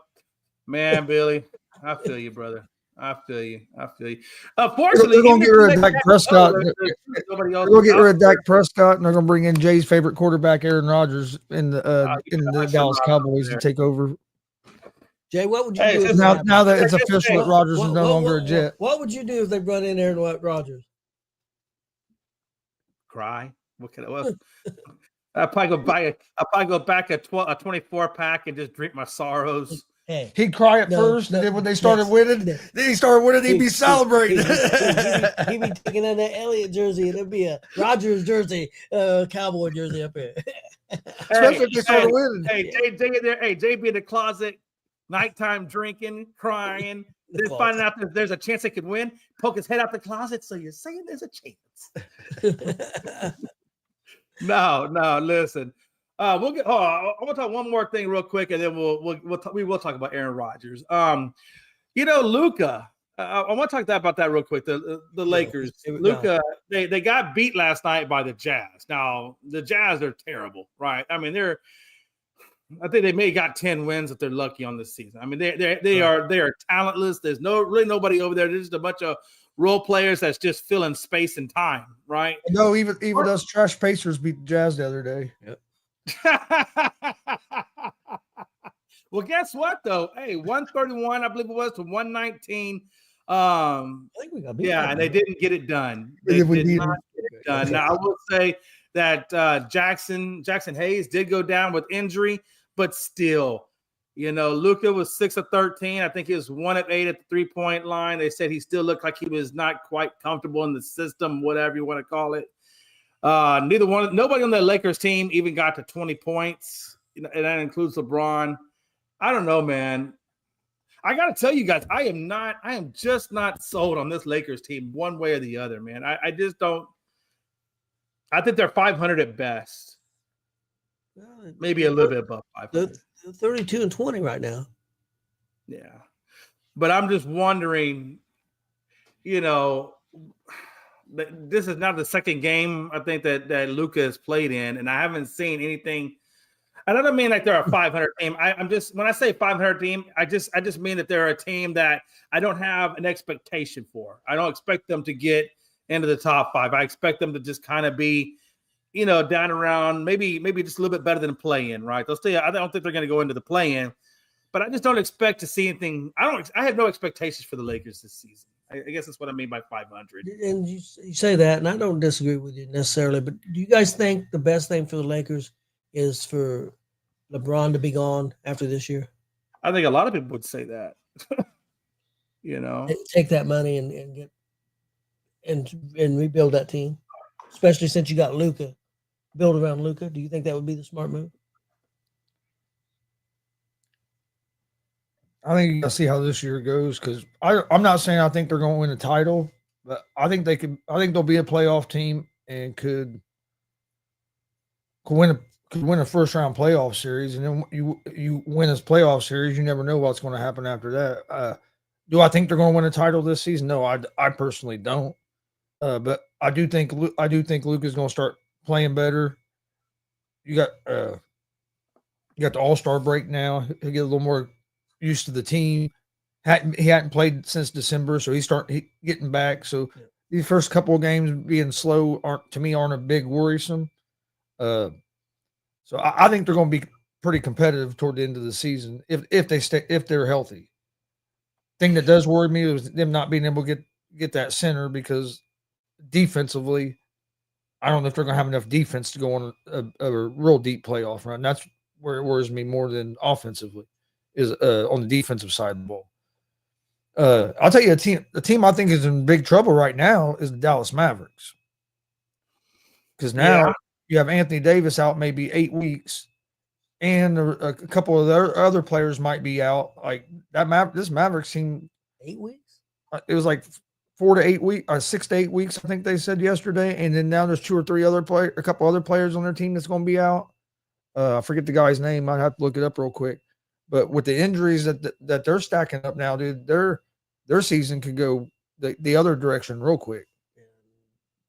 Speaker 4: Man, Billy, I feel you, brother. I feel you. Unfortunately,
Speaker 3: they're going to get rid of Dak Prescott. They're going to get rid of Dak Prescott, and they're going to bring in Jay's favorite quarterback, Aaron Rodgers, in the Dallas Cowboys to take over.
Speaker 5: Jay, what would you do
Speaker 3: now that it's official that Rodgers is no longer a Jet?
Speaker 5: What would you do if they brought in Aaron Rodgers?
Speaker 4: Cry. What could I probably go back a 24 pack and just drink my sorrows.
Speaker 5: Hey,
Speaker 3: he'd cry at first, and then when they started winning, he'd be celebrating.
Speaker 5: He'd be taking on that Elliott jersey, and it'd be a Rodgers jersey, Cowboy jersey up here.
Speaker 3: Especially if they started winning.
Speaker 4: Hey, Jay in there. Hey, Jay be in the closet, nighttime drinking, crying. Then finding out that there's a chance they could win. Poke his head out the closet. So you're saying there's a chance? No. Listen. We'll get. I want to talk one more thing real quick, and then we will talk about Aaron Rodgers. Luka. I want to talk about that real quick. The Lakers. Luka. They got beat last night by the Jazz. Now the Jazz are terrible, right? I mean I think they may got 10 wins if they're lucky on this season. I mean they are talentless. There's really nobody over there. There's just a bunch of role players that's just filling space and time, right?
Speaker 3: No, even us trash Pacers beat the Jazz the other day. Yep.
Speaker 4: Well, guess what though? Hey, 131, I believe it was, to 119.
Speaker 5: I think we got beat.
Speaker 4: Yeah, and they didn't get it done. They did not get it done. Now I will say that Jackson Hayes did go down with injury, but still, Luka was 6 of 13. I think he was 1 of 8 at the 3-point line. They said he still looked like he was not quite comfortable in the system, whatever you want to call it. Nobody on the Lakers team even got to 20 points, and that includes LeBron. I don't know, man. I got to tell you guys, I am just not sold on this Lakers team one way or the other, man. I just don't. I think they're 500 at best. Well, maybe a little bit above 500.
Speaker 5: They're 32-20 right now.
Speaker 4: Yeah. But I'm just wondering, you know, this is not the second game I think that Luka has played in, and I haven't seen anything. And I don't mean like they're a 500 team. I'm just, when I say 500 team, I just mean that they're a team that I don't have an expectation for. I don't expect them to get into the top 5. I expect them to just kind of be, down around maybe just a little bit better than play-in, right? I don't think they're going to go into the play-in, but I just don't expect to see anything. I have no expectations for the Lakers this season. I guess that's what I mean by 500.
Speaker 5: And you say that, and I don't disagree with you necessarily, but do you guys think the best thing for the Lakers is for LeBron to be gone after this year?
Speaker 4: I think a lot of people would say that.
Speaker 5: Take that money and get and rebuild that team, especially since you got Luka. Build around Luka. Do you think that would be the smart move?
Speaker 3: I think you got to see how this year goes, because I'm not saying I think they're going to win a title, but I think they could. I think they'll be a playoff team and could win a first round playoff series, and then you win this playoff series. You never know what's going to happen after that. Do I think they're going to win a title this season? No, I personally don't. But I do think Luka's going to start playing better. You got the All-Star break now. He'll get a little more used to the team. He hadn't played since December, so he's getting back. So these first couple of games being slow aren't a big worrisome. So I think they're going to be pretty competitive toward the end of the season if they're healthy. Thing that does worry me is them not being able to get that center, because defensively, I don't know if they're going to have enough defense to go on a real deep playoff run. That's where it worries me more than offensively, is on the defensive side of the ball. I'll tell you, the team I think is in big trouble right now is the Dallas Mavericks, because now you have Anthony Davis out maybe 8 weeks, and a couple of their other players might be out. Like this Mavericks team,
Speaker 5: 8 weeks.
Speaker 3: It was like 4 to 8 weeks, 6 to 8 weeks, I think they said yesterday. And then now there's a couple other players on their team that's going to be out. I forget the guy's name. I'd have to look it up real quick. But with the injuries that they're stacking up now, dude, their season could go the other direction real quick.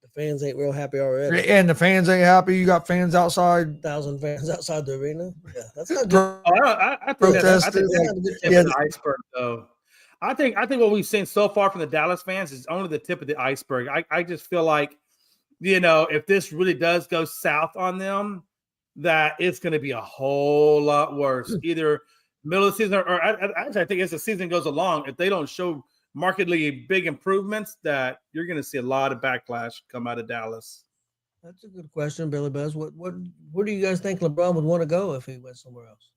Speaker 5: The fans ain't real happy already.
Speaker 3: And the fans ain't happy. You got fans outside.
Speaker 5: 1,000 fans outside the arena. Yeah, that's not good.
Speaker 4: I think that's a good tip of the iceberg, though. I think what we've seen so far from the Dallas fans is only the tip of the iceberg. I just feel like, if this really does go south on them, that it's going to be a whole lot worse. Either middle of the season or I think as the season goes along, if they don't show markedly big improvements, that you're going to see a lot of backlash come out of Dallas.
Speaker 5: That's a good question, Billy Buzz. Where do you guys think LeBron would want to go if he went somewhere else?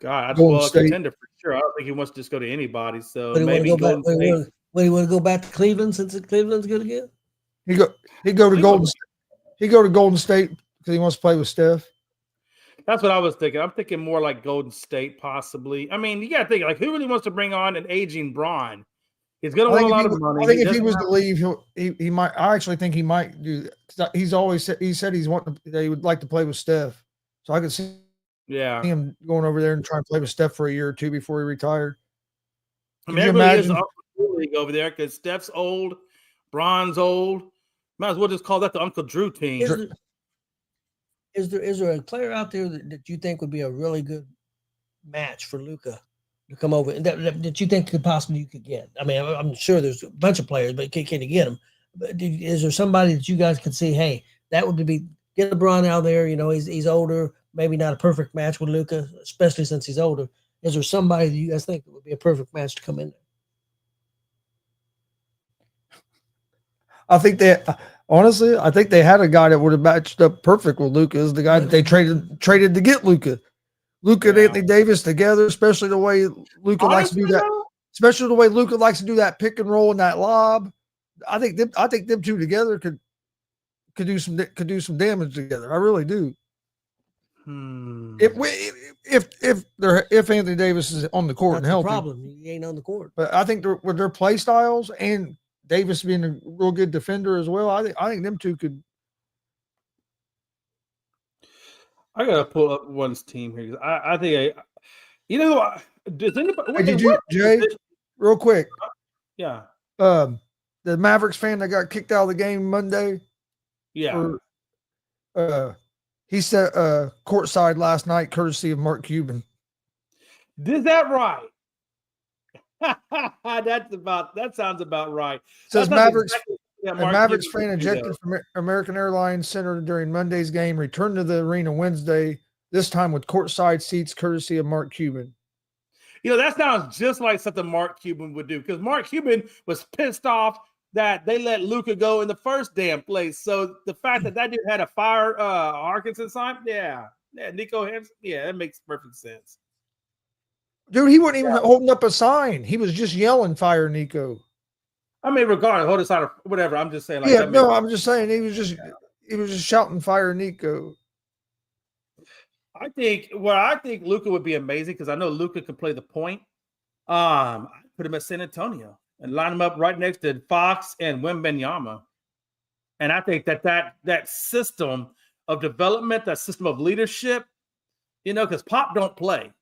Speaker 4: God, a contender for sure. I don't think he wants to just go to anybody. So maybe Golden State.
Speaker 5: Would he want to go back to Cleveland since Cleveland's good again?
Speaker 3: He go to Golden State. He go to Golden State because he wants to play with Steph.
Speaker 4: That's what I was thinking. I'm thinking more like Golden State, possibly. I mean, you got to think, like, who really wants to bring on an aging Bron? He's going to want a lot of money.
Speaker 3: I think if he was to leave, he might. I actually think he might do that. He said that he would like to play with Steph. So I could see him going over there and trying to play with Steph for a year or two before he retired.
Speaker 4: I mean, everybody is up the league over there because Steph's old, Bron's old. Might as well just call that the Uncle Drew team.
Speaker 5: Is there a player out there that you think would be a really good match for Luka to come over, and that you think you could get? I mean, I'm sure there's a bunch of players, but can you get them? But is there somebody that you guys can see? Hey, that would be get LeBron out there. He's older, maybe not a perfect match with Luka, especially since he's older. Is there somebody that you guys think that would be a perfect match to come in there?
Speaker 3: I think they had a guy that would have matched up perfect with Luka. Is the guy that they traded to get Luka. Luka and Anthony Davis together, especially the way Luka likes to do that. Especially the way Luka likes to do that pick and roll and that lob. I think them two together could do some damage together. I really do. If Anthony Davis is on the court and healthy,
Speaker 5: problem. He ain't on the court.
Speaker 3: But I think with their play styles and Davis being a real good defender as well, I think them two could.
Speaker 4: I gotta pull up one's team here. I think does anybody?
Speaker 3: real quick.
Speaker 4: Yeah.
Speaker 3: The Mavericks fan that got kicked out of the game Monday.
Speaker 4: Yeah.
Speaker 3: He said courtside last night, courtesy of Mark Cuban.
Speaker 4: Is that right? That sounds about right.
Speaker 3: Says
Speaker 4: That's
Speaker 3: Mavericks.
Speaker 4: exactly what
Speaker 3: A
Speaker 4: Mark
Speaker 3: Mavericks
Speaker 4: Cuban
Speaker 3: fan
Speaker 4: would do,
Speaker 3: ejected
Speaker 4: though.
Speaker 3: from American Airlines Center during Monday's game returned to the arena Wednesday, this time with courtside seats courtesy of Mark Cuban.
Speaker 4: You know, that sounds just like something Mark Cuban would do, because Mark Cuban was pissed off that they let Luka go in the first damn place. So the fact that dude had a fire Arkansas sign, yeah, Nico Hansen, yeah, that makes perfect sense.
Speaker 3: Dude, he wasn't even holding up a sign. He was just yelling, "Fire Nico."
Speaker 4: I mean, regardless, hold aside or whatever. I'm just saying, like,
Speaker 3: Yeah, no, I'm just saying he was just shouting, "Fire Nico."
Speaker 4: I think Luka would be amazing, because I know Luka can play the point. I put him at San Antonio and line him up right next to Fox and Wembanyama. And I think that system of development, that system of leadership, you know, because Pop don't play.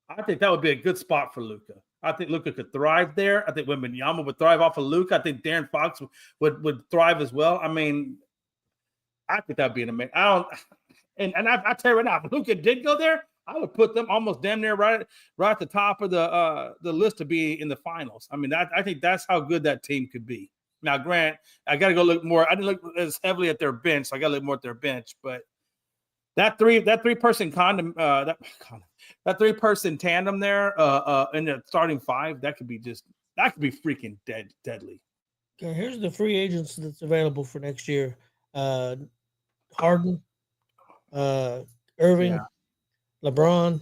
Speaker 4: I think that would be a good spot for Luka. I think Luka could thrive there. I think Wembanyama would thrive off of Luka. I think Darren Fox would thrive as well. I mean, I think that'd be an amazing. I tell you right now, if Luka did go there, I would put them almost damn near right at the top of the list to be in the finals. I mean, I think that's how good that team could be. Now, Grant, I got to go look more. I didn't look as heavily at their bench, so I got to look more at their bench. But that three-person that three-person tandem there in the starting five, that could be freaking deadly.
Speaker 5: Okay, here's the free agents that's available for next year. Harden, Irving, LeBron,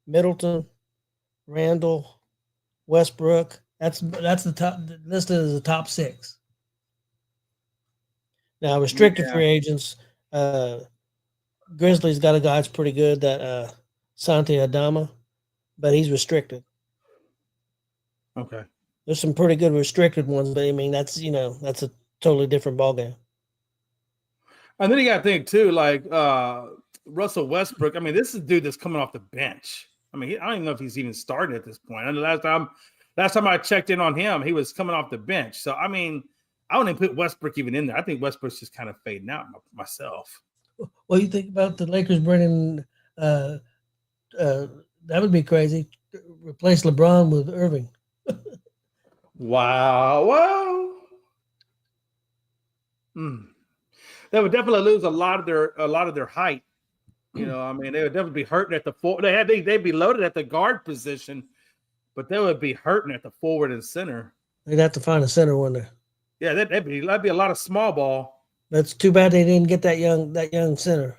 Speaker 5: Middleton, Randall, Westbrook. That's the top, listed as the top six. Now, restricted free agents, Grizzlies got a guy that's pretty good, that Santi Adama, but he's restricted.
Speaker 4: Okay.
Speaker 5: There's some pretty good restricted ones, but I mean, that's a totally different ballgame.
Speaker 4: And then you got to think too, like Russell Westbrook. I mean, this is a dude that's coming off the bench. I mean, I don't even know if he's even starting at this point. And the last time I checked in on him, he was coming off the bench. So I mean, I wouldn't put Westbrook even in there. I think Westbrook's just kind of fading out myself.
Speaker 5: What do you think about the Lakers bringing? That would be crazy. Replace LeBron with Irving.
Speaker 4: Wow. They would definitely lose a lot of their height. You know, I mean, they would definitely be hurting at the forward. They'd be loaded at the guard position, but they would be hurting at the forward and center.
Speaker 5: They'd have to find a center, wouldn't they?
Speaker 4: Yeah, that'd be a lot of small ball.
Speaker 5: That's too bad they didn't get that young center.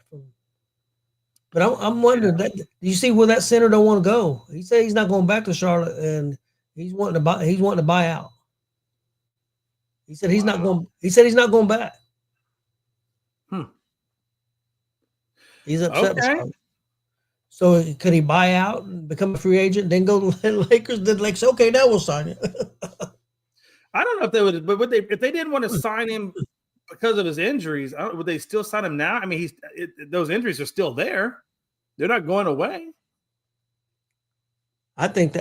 Speaker 5: But I'm wondering, that you see where that center don't want to go? He said he's not going back to Charlotte, and he's wanting to buy out. He said he's not going. He said he's not going back. He's upset with Charlotte. So could he buy out and become a free agent, then go to the Lakers? Then Lakers, okay, now we'll sign you.
Speaker 4: I don't know if they would, but if they didn't want to sign him because of his injuries, would they still sign him now? I mean, those injuries are still there; they're not going away.
Speaker 5: I think they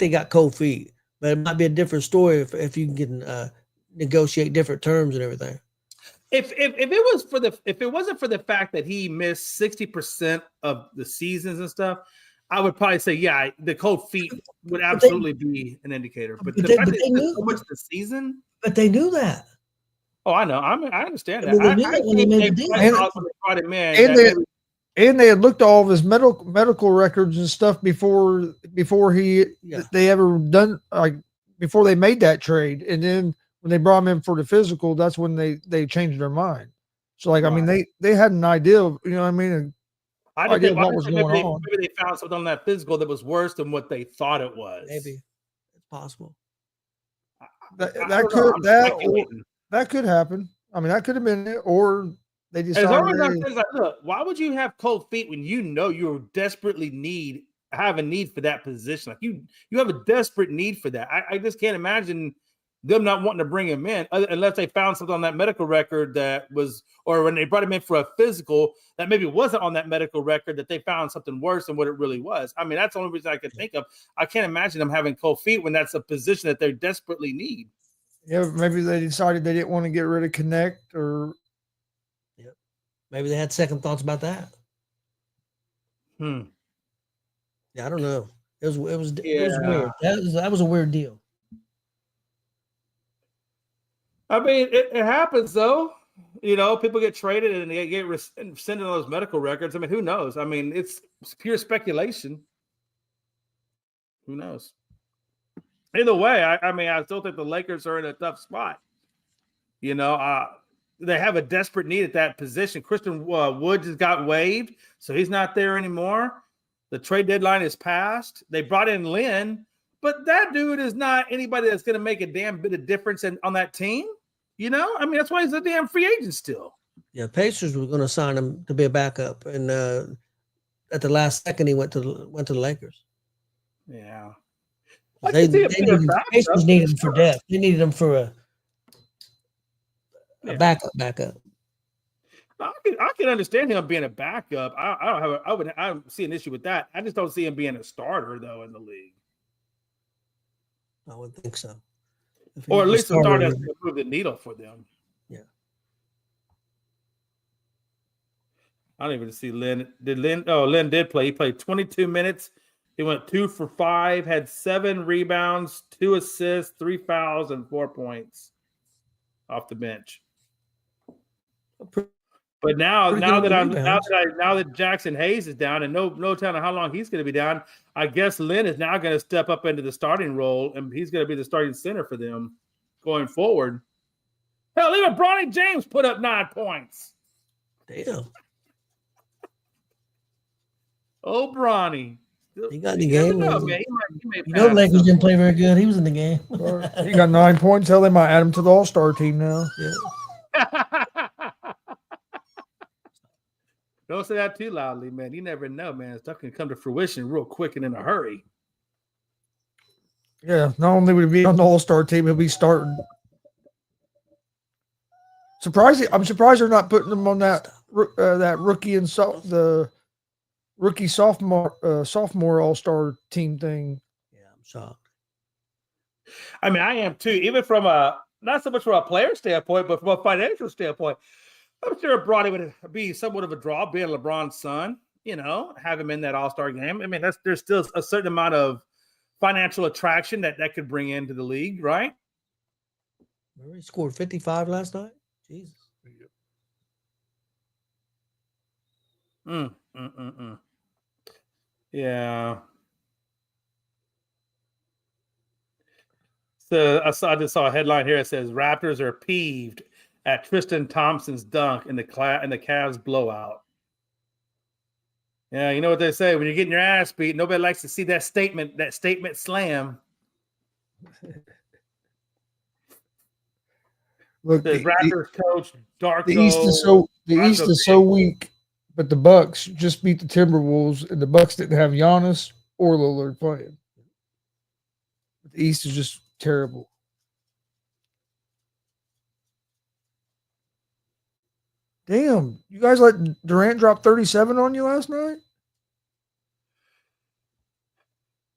Speaker 5: got cold feet, but it might be a different story if you can negotiate different terms and everything.
Speaker 4: If it wasn't for the fact that he missed 60% of the seasons and stuff, I would probably say, yeah, the cold feet would absolutely be an indicator. But the fact that he missed so much of the season,
Speaker 5: but they knew that.
Speaker 4: Oh, I know. I understand that.
Speaker 3: And they had looked at all of his medical records and stuff before they ever done, like, before they made that trade. And then when they brought him in for the physical, that's when they changed their mind. So, like, right. I mean, they had an idea of, you know what I mean?
Speaker 4: Maybe they found something on that physical that was worse than what they thought it was.
Speaker 5: Maybe it's possible.
Speaker 3: That could happen. I mean, that could have been it, or they decided.
Speaker 4: Look, why would you have cold feet when you know you desperately have a need for that position? Like you have a desperate need for that. I just can't imagine them not wanting to bring him in unless they found something on that medical record that was, or when they brought him in for a physical that maybe wasn't on that medical record, that they found something worse than what it really was. I mean, that's the only reason I could think of. I can't imagine them having cold feet when that's a position that they desperately need.
Speaker 3: Yeah, maybe they decided they didn't want to get rid of Connect, or
Speaker 5: maybe they had second thoughts about that. Yeah, I don't know. It was weird. That was a weird deal.
Speaker 4: I mean, it happens though. You know, people get traded and they get rescinded on those medical records. I mean, who knows? I mean, it's pure speculation. Who knows? Either way, I mean, I still think the Lakers are in a tough spot. You know, they have a desperate need at that position. Christian Wood just got waived, so he's not there anymore. The trade deadline is passed. They brought in Lynn, but that dude is not anybody that's going to make a damn bit of difference on that team. You know, I mean, that's why he's a damn free agent still.
Speaker 5: Yeah, Pacers were going to sign him to be a backup, and at the last second, he went to the Lakers.
Speaker 4: Yeah,
Speaker 5: Pacers needed him for depth. They needed him for a backup.
Speaker 4: I can understand him being a backup. I don't see an issue with that. I just don't see him being a starter though in the league.
Speaker 5: I would think so.
Speaker 4: Or at least a starter that's going to move the needle for them.
Speaker 5: Yeah.
Speaker 4: I don't even see Lynn. Lynn did play. He played 22 minutes. He went 2 for 5, had 7 rebounds, 2 assists, 3 fouls, and 4 points off the bench. But now that Jackson Hayes is down and no telling how long he's going to be down, I guess Lynn is now going to step up into the starting role, and he's going to be the starting center for them going forward. Hell, even Bronny James put up 9 points.
Speaker 5: Damn.
Speaker 4: Oh, Bronny.
Speaker 5: He got in the game.
Speaker 4: Lakers
Speaker 5: didn't play very good. He was in the game.
Speaker 3: He got 9 points. Hell, they might add him to the All-Star team now.
Speaker 5: Yeah.
Speaker 4: Don't say that too loudly, man. You never know, man. Stuff can come to fruition real quick and in a hurry.
Speaker 3: Yeah, not only would he be on the All-Star team, he'll be starting. I'm surprised they're not putting him on that rookie and the rookie sophomore All-Star team thing.
Speaker 5: Yeah, I'm shocked.
Speaker 4: I mean, I am too. Even from not so much from a player standpoint, but from a financial standpoint. I'm sure Bronny would be somewhat of a draw, being LeBron's son, you know, have him in that All-Star game. I mean, there's still a certain amount of financial attraction that could bring into the league, right?
Speaker 5: Remember he scored 55 last night? Jesus.
Speaker 4: Yeah. So I just saw a headline here that says Raptors are peeved at Tristan Thompson's dunk in the Cavs blowout. Yeah, you know what they say, when you're getting your ass beat, nobody likes to see that statement slam.
Speaker 3: Look,
Speaker 4: the Raptors coach Darko.
Speaker 3: The East is so weak, but the Bucks just beat the Timberwolves, and the Bucks didn't have Giannis or Lillard playing. The East is just terrible. Damn, you guys let Durant drop 37 on you last night?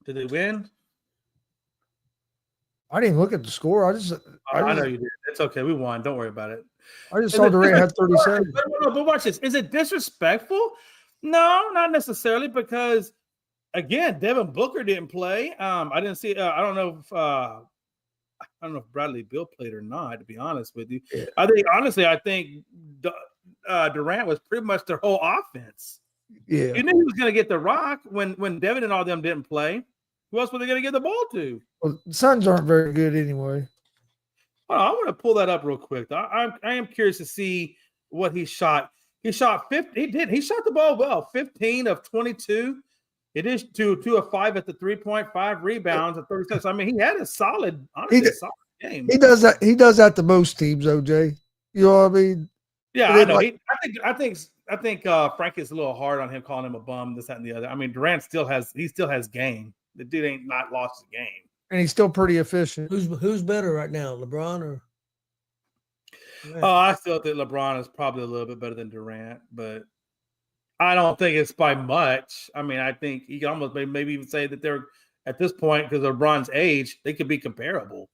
Speaker 4: Did they win?
Speaker 3: I didn't look at the score. I
Speaker 4: know you did. It's okay. We won. Don't worry about it.
Speaker 3: I just saw Durant had 37.
Speaker 4: But watch this. Is it disrespectful? No, not necessarily, because again, Devin Booker didn't play. I didn't see. I don't know if Bradley Beal played or not, to be honest with you. Yeah. I think Durant was pretty much their whole offense.
Speaker 3: Yeah.
Speaker 4: You knew he was going to get the rock when Devin and all them didn't play. Who else were they going to get the ball to?
Speaker 3: Well, the Suns aren't very good anyway.
Speaker 4: Well, I want to pull that up real quick. I am curious to see what he shot. He shot 50. He did. He shot the ball well. 15 of 22. It is 2 of 5 at the 3.5 rebounds at 36. I mean, he had a solid game.
Speaker 3: He does that. He does that to most teams, OJ. You know what I mean?
Speaker 4: Yeah, I know. I think Frank is a little hard on him, calling him a bum, this, that, and the other. I mean, Durant still has game. The dude ain't not lost the game.
Speaker 3: and he's still pretty efficient.
Speaker 5: Who's better right now, LeBron or Durant?
Speaker 4: Oh, I still think LeBron is probably a little bit better than Durant, but I don't think it's by much. I mean, I think you can almost maybe even say that they're at this point, because of LeBron's age, they could be comparable.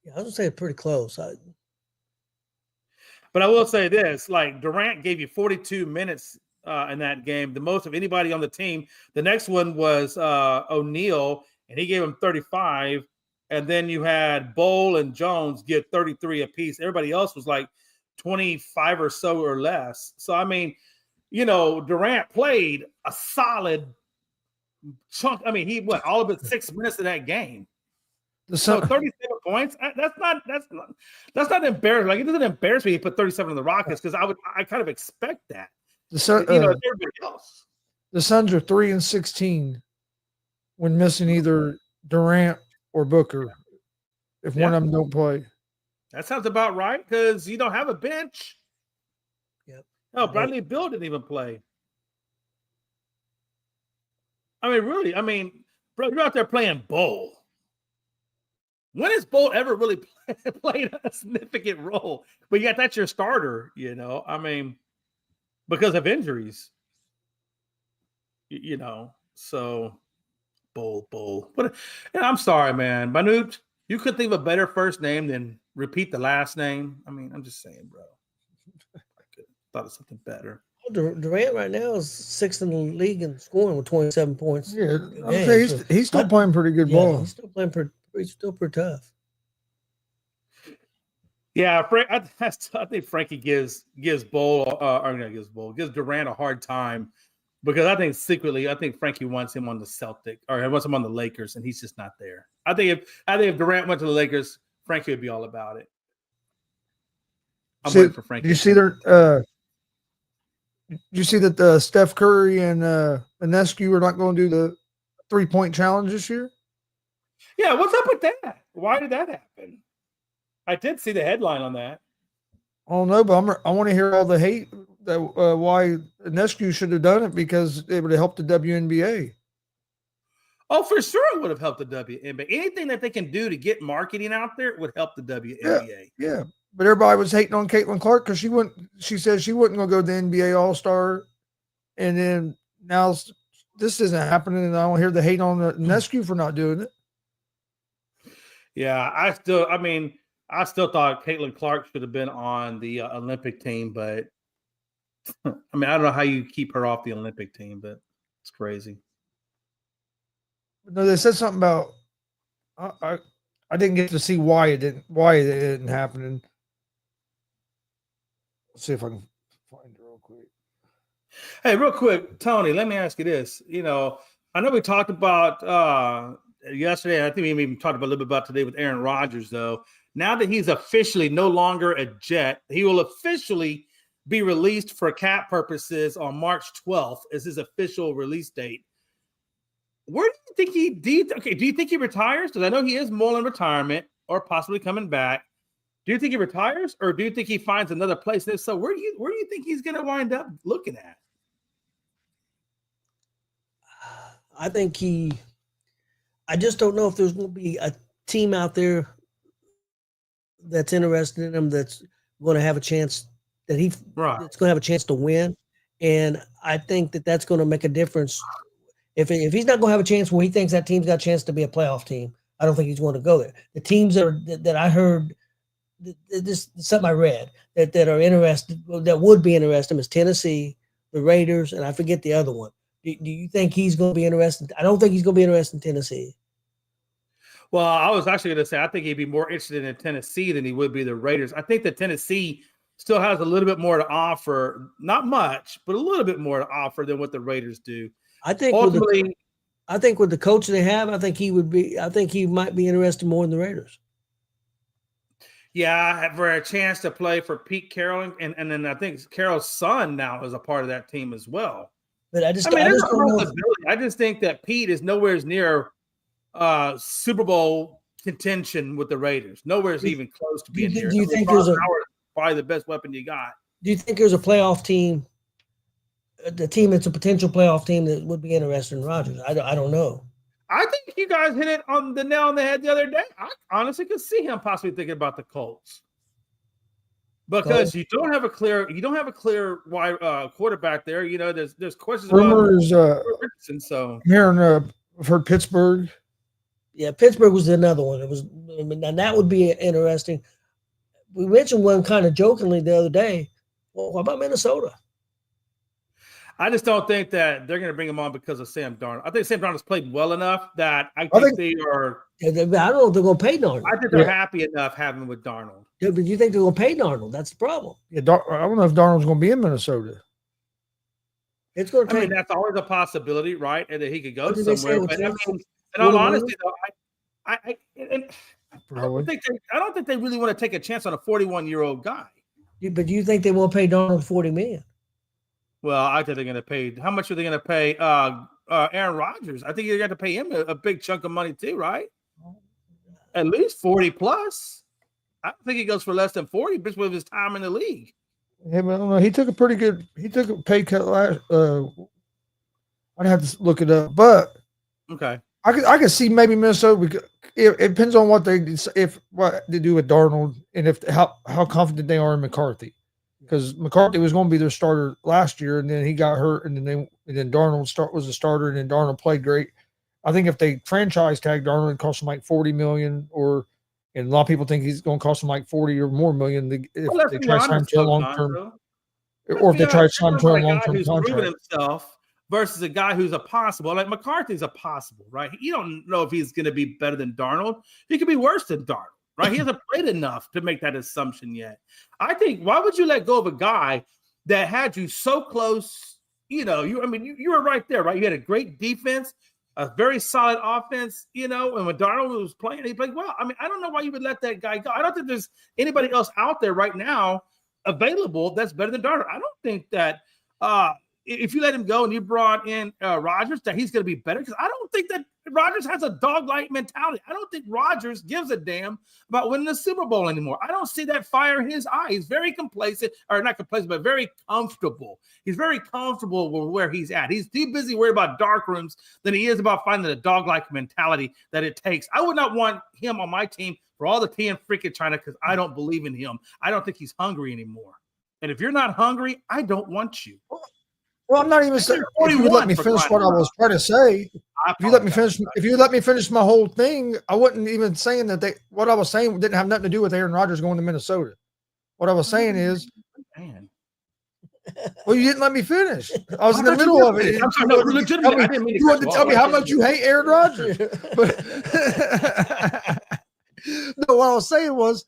Speaker 5: Yeah, I was gonna say pretty close.
Speaker 4: But I will say this: like Durant gave you 42 minutes in that game, the most of anybody on the team. The next one was O'Neal, and he gave him 35. And then you had Bowl and Jones get 33 apiece. Everybody else was like 25 or so or less. So I mean, Durant played a solid chunk. I mean, he all of it 6 minutes of that game. So 37 points. That's not embarrassing. Like, it doesn't embarrass me. He put 37 in the Rockets because I kind of expect that. Everybody else.
Speaker 3: The Suns are 3-16 when missing either Durant or Booker. If one of them don't play,
Speaker 4: that sounds about right because you don't have a bench.
Speaker 5: Yep.
Speaker 4: No, Bradley Beal didn't even play. I mean, really. I mean, bro, you're out there playing Bowl. When has Bolt ever really played a significant role? But yet that's your starter, I mean, because of injuries, so Bull. But I'm sorry, man. Manute, you could think of a better first name than repeat the last name. I mean, I'm just saying, bro. I could thought of something better.
Speaker 5: Durant right now is 6th in the league in scoring with 27 points.
Speaker 3: Yeah, he's still playing pretty good ball.
Speaker 5: He's still playing pretty tough.
Speaker 4: Yeah, I think Frankie gives Durant a hard time because I think Frankie wants him on the Celtic or he wants him on the Lakers, and he's just not there. I think if Durant went to the Lakers, Frankie would be all about it. I'm waiting for Frankie.
Speaker 3: Do you see you see that Steph Curry and Ionescu are not going to do the 3-point challenge this year?
Speaker 4: Yeah, what's up with that? Why did that happen? I did see the headline on that.
Speaker 3: I don't know, but I want to hear all the hate that why Ionescu should have done it because it would have helped the WNBA.
Speaker 4: Oh, for sure it would have helped the WNBA. Anything that they can do to get marketing out there would help the WNBA.
Speaker 3: Yeah. But everybody was hating on Caitlin Clark because she said she wasn't going to go to the NBA All-Star. And then now this isn't happening, and I don't hear the hate on Ionescu for not doing it.
Speaker 4: Yeah, I still thought Caitlin Clark should have been on the Olympic team, but I don't know how you keep her off the Olympic team, but it's crazy.
Speaker 3: No, they said something about I didn't get to see why it didn't happen. And let's see if I can find it real quick.
Speaker 4: Hey, real quick, Tony, let me ask you this. I know we talked about yesterday, I think we even talked about a little bit about today with Aaron Rodgers, though. Now that he's officially no longer a Jet, he will officially be released for cap purposes on March 12th as his official release date. Where do you think do you think he retires? Because I know he is mulling retirement or possibly coming back. Do you think he retires, or do you think he finds another place? And if so, where do you think he's going to wind up looking at?
Speaker 5: I just don't know if there's going to be a team out there that's interested in him that's going to have a chance that's going to have a chance to win. And I think that's going to make a difference. If he's not going to have a chance where he thinks that team's got a chance to be a playoff team, I don't think he's going to go there. The teams that I heard, this something I read that are interested, that would be interested is Tennessee, the Raiders, and I forget the other one. Do you think he's going to be interested? I don't think he's going to be interested in Tennessee.
Speaker 4: Well, I was actually going to say I think he'd be more interested in Tennessee than he would be the Raiders. I think that Tennessee still has a little bit more to offer, not much, but a little bit more to offer than what the Raiders do.
Speaker 5: I think ultimately, with the coach they have, I think he might be interested more in the Raiders.
Speaker 4: Yeah, for a chance to play for Pete Carroll, and then I think Carroll's son now is a part of that team as well.
Speaker 5: But I just don't know.
Speaker 4: I just think that Pete is nowhere near Super Bowl contention with the Raiders. Nowhere is even close to being here.
Speaker 5: Do you think there's
Speaker 4: probably the best weapon you got?
Speaker 5: Do you think there's a playoff team, the team that's a potential playoff team that would be interested in Rodgers? I don't know.
Speaker 4: I think you guys hit it on the nail on the head the other day. I honestly could see him possibly thinking about the Colts because you don't have a clear wide quarterback there. You know, there's questions
Speaker 3: Rumors,
Speaker 4: about Richardson. So
Speaker 3: I've heard Pittsburgh.
Speaker 5: Yeah, Pittsburgh was another one. It was, and that would be interesting. We mentioned one kind of jokingly the other day. Well, what about Minnesota?
Speaker 4: I just don't think that they're going to bring him on because of Sam Darnold. I think Sam Darnold's played well enough that I think they are.
Speaker 5: I don't know if they're going to pay Darnold.
Speaker 4: I think they're happy enough having with Darnold.
Speaker 5: Yeah, but you think they're going to pay Darnold? That's the problem.
Speaker 3: Yeah, I don't know if Darnold's going to be in Minnesota.
Speaker 5: It's going to take.
Speaker 4: I mean, that's always a possibility, right? And that he could go somewhere. But I mean, in all honesty, though, I don't think they really want to take a chance on a 41-year-old guy.
Speaker 5: But do you think they won't pay Darnold $40 million?
Speaker 4: Well, I think they're going to pay. How much are they going to pay Aaron Rodgers? I think you're going to pay him a big chunk of money too, right? At least 40 plus. I don't think he goes for less than 40 just with his time in the league.
Speaker 3: Yeah, but I don't know. He took a pay cut last. I'd have to look it up, but
Speaker 4: okay.
Speaker 3: I could see maybe Minnesota. It depends on what they do with Darnold and how confident they are in McCarthy, because McCarthy was going to be their starter last year, and then he got hurt, and then Darnold was a starter, and then Darnold played great. I think if they franchise tag Darnold, it cost them like $40 million, and a lot of people think he's going to cost them like 40 or more million if they try to sign him to a long term, or if they try to sign him to a long term contract.
Speaker 4: Himself versus a guy who's a possible, like McCarthy's a possible, right? You don't know if he's going to be better than Darnold. He could be worse than Darnold, right? He hasn't played enough to make that assumption yet. I think, why would you let go of a guy that had you so close? You know, you were right there, right? You had a great defense, a very solid offense, and when Darnold was playing, he played well. I mean, I don't know why you would let that guy go. I don't think there's anybody else out there right now available that's better than Darnold. I don't think that if you let him go and you brought in Rodgers, that he's going to be better, because I don't think that Rodgers has a dog-like mentality. I don't think Rodgers gives a damn about winning the Super Bowl anymore. I don't see that fire in his eye. He's very complacent, or not complacent, but very comfortable. He's very comfortable with where he's at. He's too busy worried about dark rooms than he is about finding the dog-like mentality that it takes. I would not want him on my team for all the tea and freaking China, because I don't believe in him. I don't think he's hungry anymore. And if you're not hungry, I don't want you.
Speaker 3: Well, I'm not even saying. If you would let me finish what I was trying to say, if you let me finish my whole thing, I wasn't even saying that what I was saying didn't have nothing to do with Aaron Rodgers going to Minnesota. What I was saying is, well, you didn't let me finish. I was in the middle of it.
Speaker 4: I'm sorry, no, legitimately.
Speaker 3: You wanted to tell me how much you hate Aaron Rodgers. But no, what I was saying was,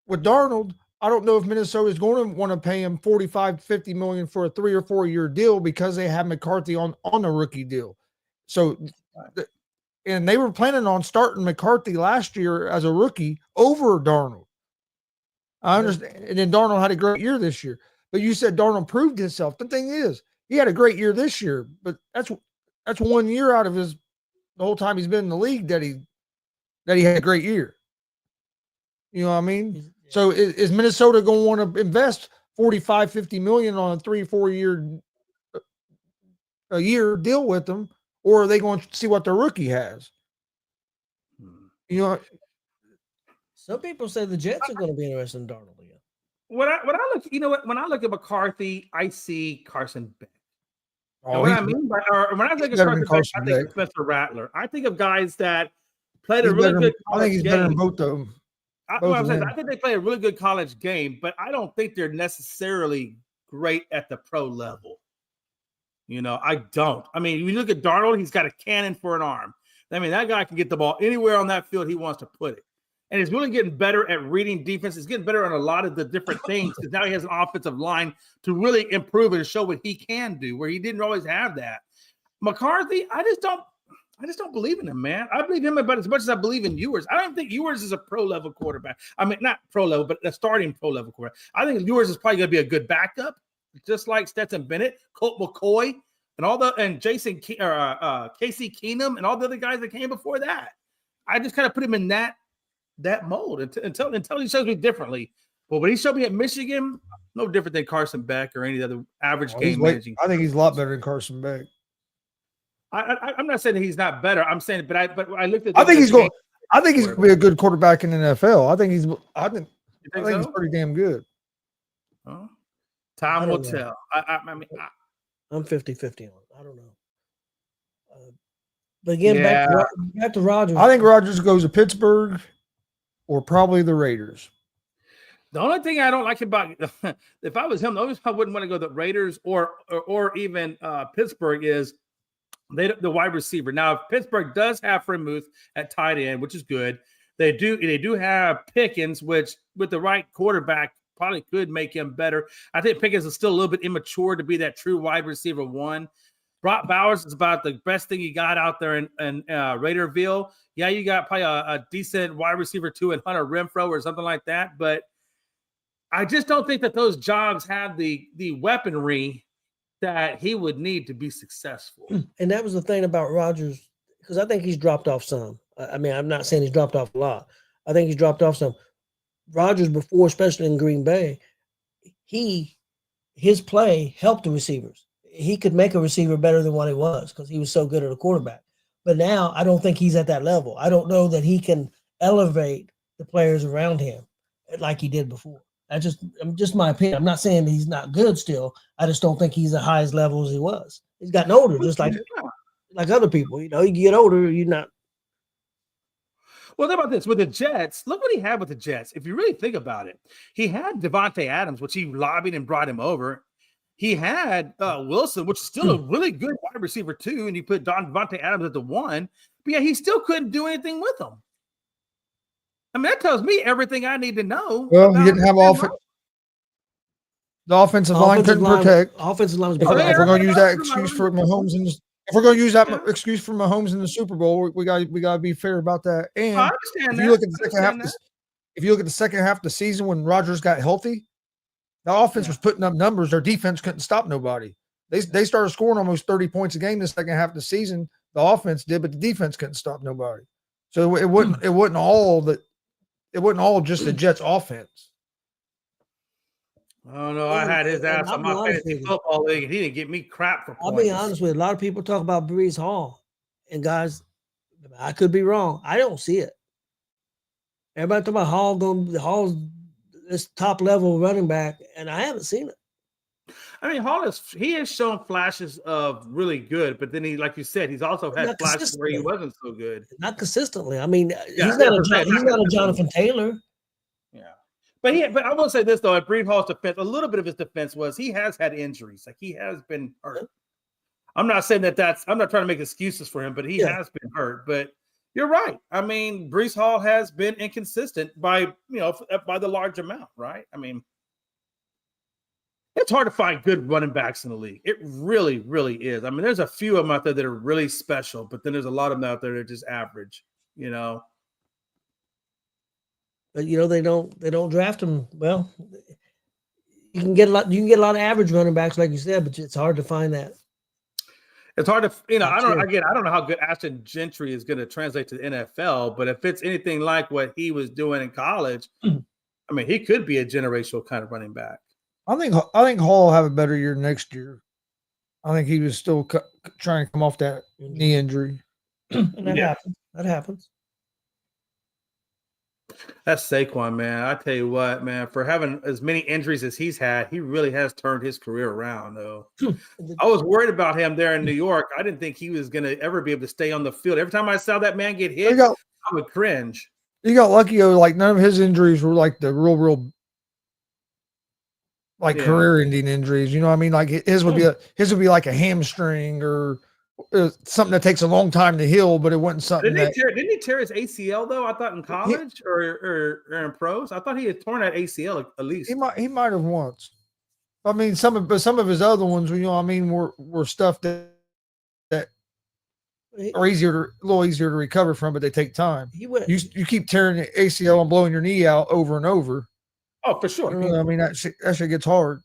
Speaker 3: with Darnold, I don't know if Minnesota is going to want to pay him $45-50 million for a 3 or 4 year deal, because they have McCarthy on a rookie deal. So, and they were planning on starting McCarthy last year as a rookie over Darnold. I understand. And then Darnold had a great year this year, but you said Darnold proved himself. The thing is, he had a great year this year, but that's 1 year out of the whole time he's been in the league that he had a great year. You know what I mean? So is Minnesota going to want to invest $45-50 million on a 3 or 4 year deal with them, or are they going to see what their rookie has? You know,
Speaker 5: some people say the Jets are going to be interested in Darnold again.
Speaker 4: When I look, when I look at McCarthy, I see Carson Beck.
Speaker 3: Oh,
Speaker 4: what I mean by, or when I think of Carson Beck, I think of Spencer Rattler. I think of guys that played a really good.
Speaker 3: I think he's better than both of them.
Speaker 4: I think they play a really good college game, but I don't think they're necessarily great at the pro level. I don't. I mean, you look at Darnold, he's got a cannon for an arm. I mean, that guy can get the ball anywhere on that field he wants to put it. And he's really getting better at reading defense. He's getting better on a lot of the different things, because now he has an offensive line to really improve and show what he can do, where he didn't always have that. McCarthy, I just don't believe in him, man. I believe him about as much as I believe in Ewers. I don't think Ewers is a pro-level quarterback. I mean, not pro-level, but a starting pro-level quarterback. I think Ewers is probably going to be a good backup, just like Stetson Bennett, Colt McCoy, and Casey Keenum, and all the other guys that came before that. I just kind of put him in that mold until he shows me differently. But when he showed me at Michigan, no different than Carson Beck or any other average game managing.
Speaker 3: I think he's a lot better than Carson Beck.
Speaker 4: I'm not saying that he's not better. I'm saying, but I looked at.
Speaker 3: I think he's going to be a good quarterback in the NFL. I think he's
Speaker 4: so?
Speaker 3: pretty damn good.
Speaker 4: Huh? Time will tell. I mean,
Speaker 5: I'm 50-50 on it. I don't know. But again, back to Rodgers.
Speaker 3: I think Rodgers goes to Pittsburgh or probably the Raiders.
Speaker 4: The only thing I don't like about if I was him, the only reason I wouldn't want to go to the Raiders or even Pittsburgh is the wide receiver. Now, if Pittsburgh does have Freiermuth at tight end, which is good, they do have Pickens, which with the right quarterback probably could make him better. I think Pickens is still a little bit immature to be that true wide receiver one. Brock Bowers is about the best thing you got out there in Raiderville. Yeah, you got probably a decent wide receiver two in Hunter Renfrow or something like that, but I just don't think that those jobs have the weaponry that he would need to be successful.
Speaker 5: And that was the thing about Rodgers, because I think he's dropped off some. I mean, I'm not saying he's dropped off a lot. I think he's dropped off some. Rodgers before, especially in Green Bay, his play helped the receivers. He could make a receiver better than what he was because he was so good at a quarterback. But now I don't think he's at that level. I don't know that he can elevate the players around him like he did before. Just my opinion. I'm not saying he's not good still. I just don't think he's the highest level as he was. He's gotten older, just like other people. You know, you get older, you're not.
Speaker 4: Well, think about this. With the Jets, look what he had with the Jets. If you really think about it, he had Devontae Adams, which he lobbied and brought him over. He had Wilson, which is still a really good wide receiver too, and you put Devontae Adams at the one. But yeah, he still couldn't do anything with them. I mean, that tells me everything I need to know.
Speaker 3: Well, he didn't have the offensive line couldn't protect.
Speaker 5: Offensive line was
Speaker 3: if we're going to use that excuse for Mahomes in the Super Bowl, we got to be fair about that. And if you look at the second half of the season when Rodgers got healthy, the offense was putting up numbers. Their defense couldn't stop nobody. They started scoring almost 30 points a game the second half of the season. The offense did, but the defense couldn't stop nobody. So it wasn't all just the Jets offense.
Speaker 4: Oh no, I had his ass on my fantasy football league, and he didn't get me crap for points.
Speaker 5: I'll be honest with you. A lot of people talk about Breece Hall, and guys, I could be wrong. I don't see it. Everybody talk about Hall's this top level running back, and I haven't seen it.
Speaker 4: I mean, he has shown flashes of really good, but then he, like you said, he's also had flashes where he wasn't so good.
Speaker 5: Not consistently. I mean, he's not a Jonathan Taylor.
Speaker 4: Yeah, but I will say this though: at Breece Hall's defense, a little bit of his defense was he has had injuries. Like he has been hurt. I'm not saying I'm not trying to make excuses for him, but he has been hurt. But you're right. I mean, Breece Hall has been inconsistent by the large amount, right? I mean. It's hard to find good running backs in the league. It really, really is. I mean, there's a few of them out there that are really special, but then there's a lot of them out there that are just average, But
Speaker 5: they don't draft them. Well, you can get a lot of average running backs, like you said, but it's hard to find that.
Speaker 4: It's hard to, I don't know how good Ashton Gentry is going to translate to the NFL, but if it's anything like what he was doing in college, I mean, he could be a generational kind of running back.
Speaker 3: I think Hall will have a better year next year. I think he was still trying to come off that knee injury.
Speaker 5: And that happens.
Speaker 4: That's Saquon, man. I tell you what, man, for having as many injuries as he's had, he really has turned his career around, though. I was worried about him there in New York. I didn't think he was going to ever be able to stay on the field. Every time I saw that man get hit, I would cringe.
Speaker 3: He got lucky, though. Like, none of his injuries were like the real career-ending injuries. You know what I mean? Like, his would be like a hamstring or something that takes a long time to heal, but it wasn't something.
Speaker 4: Didn't he tear his ACL though? I thought in college or in pros. I thought he had torn that ACL at least.
Speaker 3: He might have once. I mean, some of his other ones, were stuff that are a little easier to recover from, but they take time. You keep tearing the ACL and blowing your knee out over and over.
Speaker 4: Oh, for sure.
Speaker 3: I mean, that shit gets hard.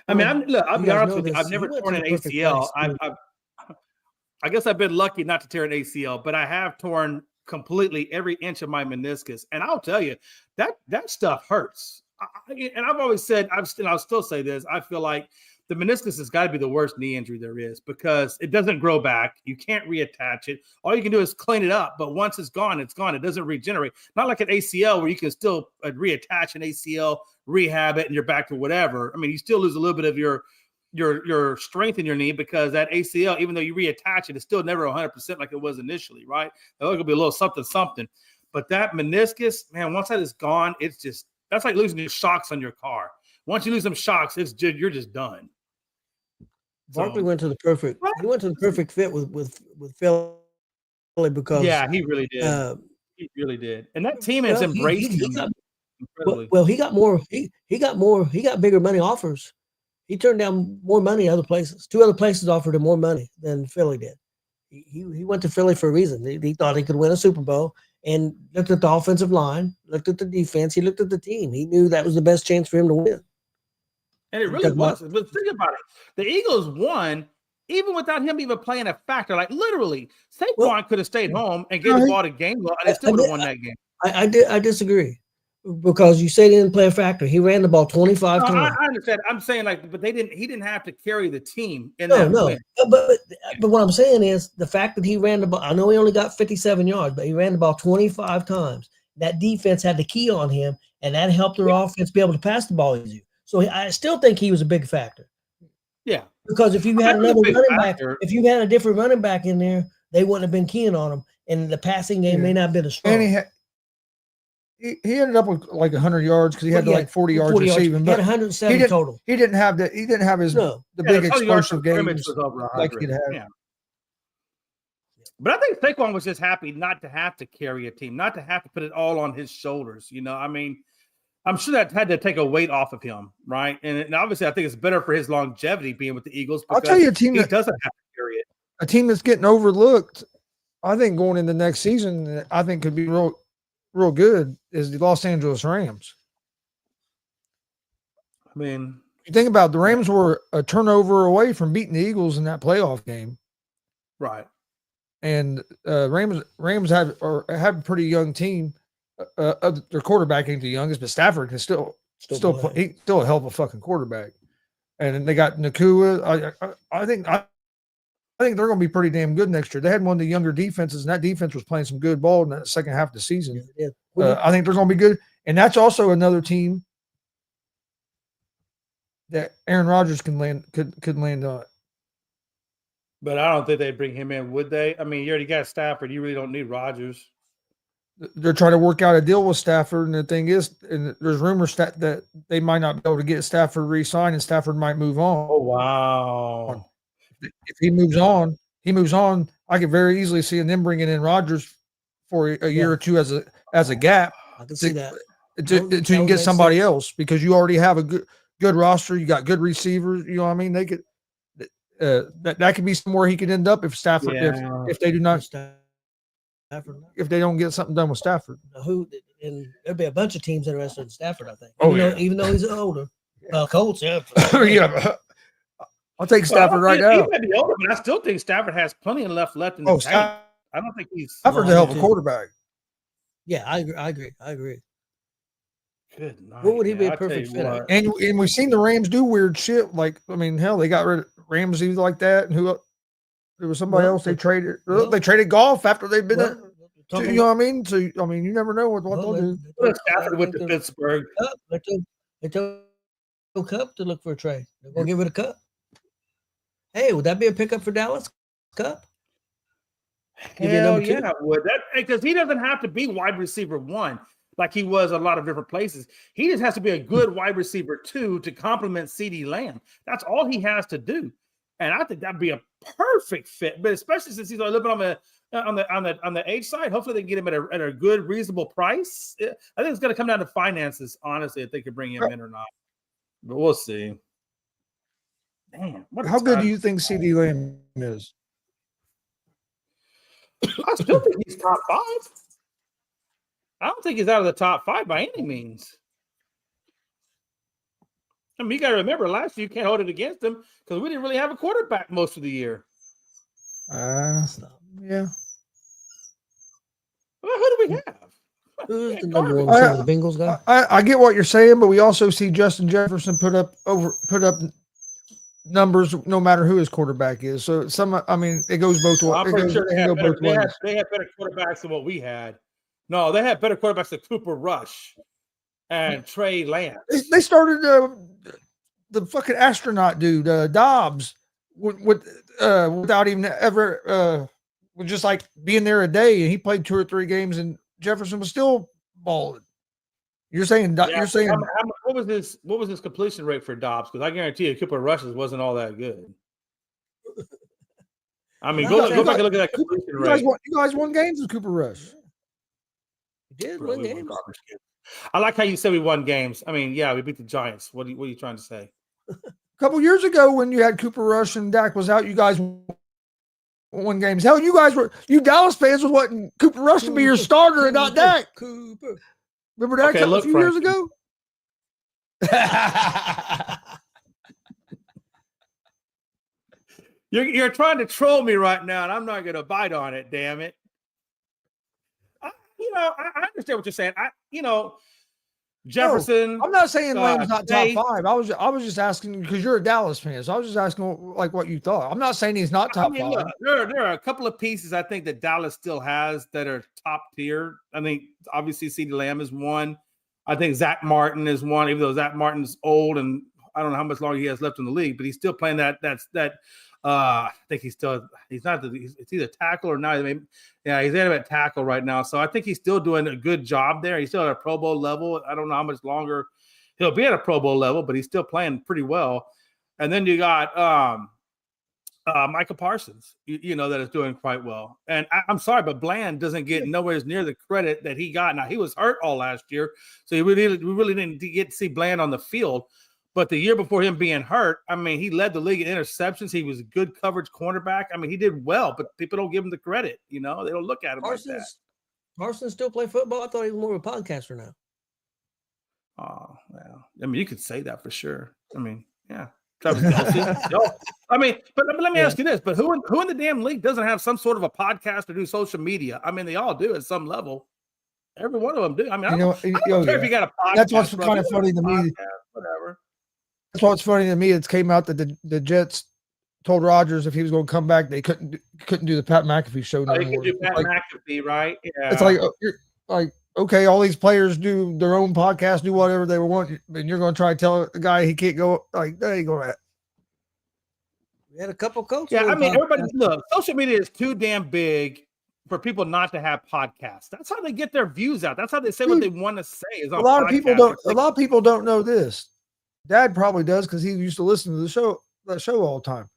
Speaker 4: I mean, I'll be honest with you. I've never torn an ACL. I guess I've been lucky not to tear an ACL, but I have torn completely every inch of my meniscus. And I'll tell you, that stuff hurts. And I've always said, I'll still say this. I feel like the meniscus has got to be the worst knee injury there is because it doesn't grow back. You can't reattach it. All you can do is clean it up. But once it's gone, it's gone. It doesn't regenerate. Not like an ACL where you can still reattach an ACL, rehab it, and you're back to whatever. I mean, you still lose a little bit of your strength in your knee because that ACL, even though you reattach it, it's still never 100% like it was initially, right? It's going to be a little something. But that meniscus, man, once that is gone, it's just – that's like losing your shocks on your car. Once you lose them shocks, you're just done.
Speaker 5: Barkley went to the perfect. He went to the perfect fit with Philly because
Speaker 4: he really did. He really did, and that team has embraced him.
Speaker 5: He got more. He got bigger money offers. He turned down more money other places. 2 other places offered him more money than Philly did. He went to Philly for a reason. He thought he could win a Super Bowl and looked at the offensive line, looked at the defense. He looked at the team. He knew that was the best chance for him to win.
Speaker 4: And it really was. But think about it. The Eagles won even without him even playing a factor. Like literally, Saquon could have stayed home and gave the ball to Gainwell, and they still would have won that game.
Speaker 5: I disagree because you say he didn't play a factor. He ran the ball 25 times.
Speaker 4: I understand. I'm saying but he didn't have to carry the team in that win.
Speaker 5: But what I'm saying is the fact that he ran the ball. I know he only got 57 yards, but he ran the ball 25 times. That defense had the key on him, and that helped their offense be able to pass the ball easier. So I still think he was a big factor.
Speaker 4: Yeah.
Speaker 5: Because if you had another running back, if you had a different running back in there, they wouldn't have been keying on him, and the passing game may not have been as strong.
Speaker 3: And he ended up with like 100 yards because he had like 40 yards receiving.
Speaker 5: He had 107 total.
Speaker 3: He didn't have the big explosive games like he'd have.
Speaker 4: Yeah. But I think Saquon was just happy not to have to carry a team, not to have to put it all on his shoulders. You know, I mean, I'm sure that had to take a weight off of him, right? And obviously, I think it's better for his longevity being with the Eagles. Because
Speaker 3: I'll tell you, a team
Speaker 4: that doesn't have to carry it.
Speaker 3: A team that's getting overlooked, I think, going into next season, I think could be real good is the Los Angeles Rams.
Speaker 4: I mean,
Speaker 3: you think about it, the Rams were a turnover away from beating the Eagles in that playoff game,
Speaker 4: right?
Speaker 3: And Rams have a pretty young team. Their quarterback ain't the youngest, but Stafford can still he's still a hell of a fucking quarterback. And then they got Nakua. I think they're going to be pretty damn good next year. They had one of the younger defenses, and that defense was playing some good ball in that second half of the season. Yeah. I think they're going to be good, and that's also another team that Aaron Rodgers could land on.
Speaker 4: But I don't think they'd bring him in, would they? I mean, you already got Stafford. You really don't need Rodgers.
Speaker 3: They're trying to work out a deal with Stafford, and the thing is, and there's rumors that they might not be able to get Stafford re-signed, and Stafford might move on.
Speaker 4: Oh wow!
Speaker 3: If he moves on. I could very easily see them bringing in Rodgers for a year or two as a gap.
Speaker 5: I can see that.
Speaker 3: Until you can get somebody else, because you already have a good roster. You got good receivers. You know what I mean? They could that could be somewhere he could end up if Stafford if they do not. Stafford. If they don't get something done with Stafford.
Speaker 5: And there'll be a bunch of teams interested in Stafford, I think. Even though he's older. Colts, yeah.
Speaker 3: Yeah. I'll take Stafford right now.
Speaker 4: He may be older, but I still think Stafford has plenty of left in the tank. I don't think he's
Speaker 3: Stafford's a hell of a quarterback.
Speaker 5: Yeah, I agree.
Speaker 4: Good night.
Speaker 5: What would he be a perfect fit?
Speaker 3: And we've seen the Rams do weird shit. Like, I mean, hell, they got rid of Ramsey like that, and there was somebody else they traded. They traded Golf after they've been there. You know what I mean? So I mean, you never know what they'll do.
Speaker 4: Stafford went to Pittsburgh.
Speaker 5: They took Cup to look for a trade. They're gonna give it a Cup. Hey, would that be a pickup for Dallas? Cup?
Speaker 4: Hell yeah, it would. Because he doesn't have to be wide receiver 1 like he was a lot of different places. He just has to be a good wide receiver 2 to complement CeeDee Lamb. That's all he has to do. And I think that'd be a perfect fit, but especially since he's a little bit on the age side. Hopefully they can get him at a good, reasonable price. I think it's going to come down to finances, honestly, if they could bring him in or not. But we'll see. Damn,
Speaker 3: how good do you think CeeDee Lamb is?
Speaker 4: I still think he's top 5. I don't think he's out of the top 5 by any means. I mean, you got to remember, last year you can't hold it against him because we didn't really have a quarterback most of the year.
Speaker 3: Yeah.
Speaker 4: Well, who do we have?
Speaker 5: Who's the number one? The Bengals guy.
Speaker 3: I get what you're saying, but we also see Justin Jefferson put up numbers no matter who his quarterback is. So it goes both ways.
Speaker 4: I'm pretty sure they had better quarterbacks than what we had. No, they had better quarterbacks than Cooper Rush and Trey Lance.
Speaker 3: They started the fucking astronaut dude, Dobbs, without even ever just like being there a day, and he played 2 or 3 games, and Jefferson was still balling. You're saying
Speaker 4: what was his completion rate for Dobbs? Because I guarantee you, Cooper Rush's wasn't all that good. I mean, go back and look at that completion rate.
Speaker 3: You guys won games with Cooper Rush.
Speaker 5: You did win games.
Speaker 4: I like how you said we won games. I mean, yeah, we beat the Giants. What are you trying to say?
Speaker 3: A couple years ago, when you had Cooper Rush and Dak was out, you guys won games. Hell, you Dallas fans was wanting Cooper Rush to be your starter and not Dak.
Speaker 5: Cooper.
Speaker 3: Remember that a few years ago?
Speaker 4: You're trying to troll me right now, and I'm not going to bite on it. Damn it! I understand what you're saying. Jefferson.
Speaker 3: No, I'm not saying Lamb's not top 5. I was just asking because you're a Dallas fan, so I was just asking like what you thought. I'm not saying he's not top 5.
Speaker 4: Look, there are a couple of pieces I think that Dallas still has that are top tier. I think obviously CeeDee Lamb is one. I think Zach Martin is one, even though Zach Martin's old and I don't know how much longer he has left in the league, but he's still playing that. I think he's either tackle or not. He's at tackle right now. So I think he's still doing a good job there. He's still at a Pro Bowl level. I don't know how much longer he'll be at a Pro Bowl level, but he's still playing pretty well. And then you got Micah Parsons, that is doing quite well. And I'm sorry, but Bland doesn't get nowhere near the credit that he got. Now, he was hurt all last year, so we really didn't get to see Bland on the field. But the year before him being hurt, I mean, he led the league in interceptions. He was a good coverage cornerback. I mean, he did well, but people don't give him the credit. They don't look at him like that.
Speaker 5: Parsons still play football? I thought he was more of a podcaster now.
Speaker 4: Oh, well. I mean, you could say that for sure. I mean, yeah. Travis Kelce. I mean, but let me ask you this. But who in the damn league doesn't have some sort of a podcast or do social media? I mean, they all do at some level. Every one of them do. I mean, I don't care if you got a podcast.
Speaker 3: That's what's kind of funny to me.
Speaker 4: Whatever.
Speaker 3: That's what's funny to me. It came out that the Jets told Rodgers if he was going to come back, they couldn't do the Pat McAfee show.
Speaker 4: They could do Pat McAfee, right? Yeah.
Speaker 3: It's like okay, all these players do their own podcast, do whatever they want, and you're going to try to tell the guy he can't go. Like, there you go.
Speaker 5: We had a couple coaches.
Speaker 4: Yeah, I mean, everybody look. Social media is too damn big for people not to have podcasts. That's how they get their views out. That's how they say what they want to say. Is on
Speaker 3: a lot of people don't know this. Dad probably does because he used to listen to that show all the time.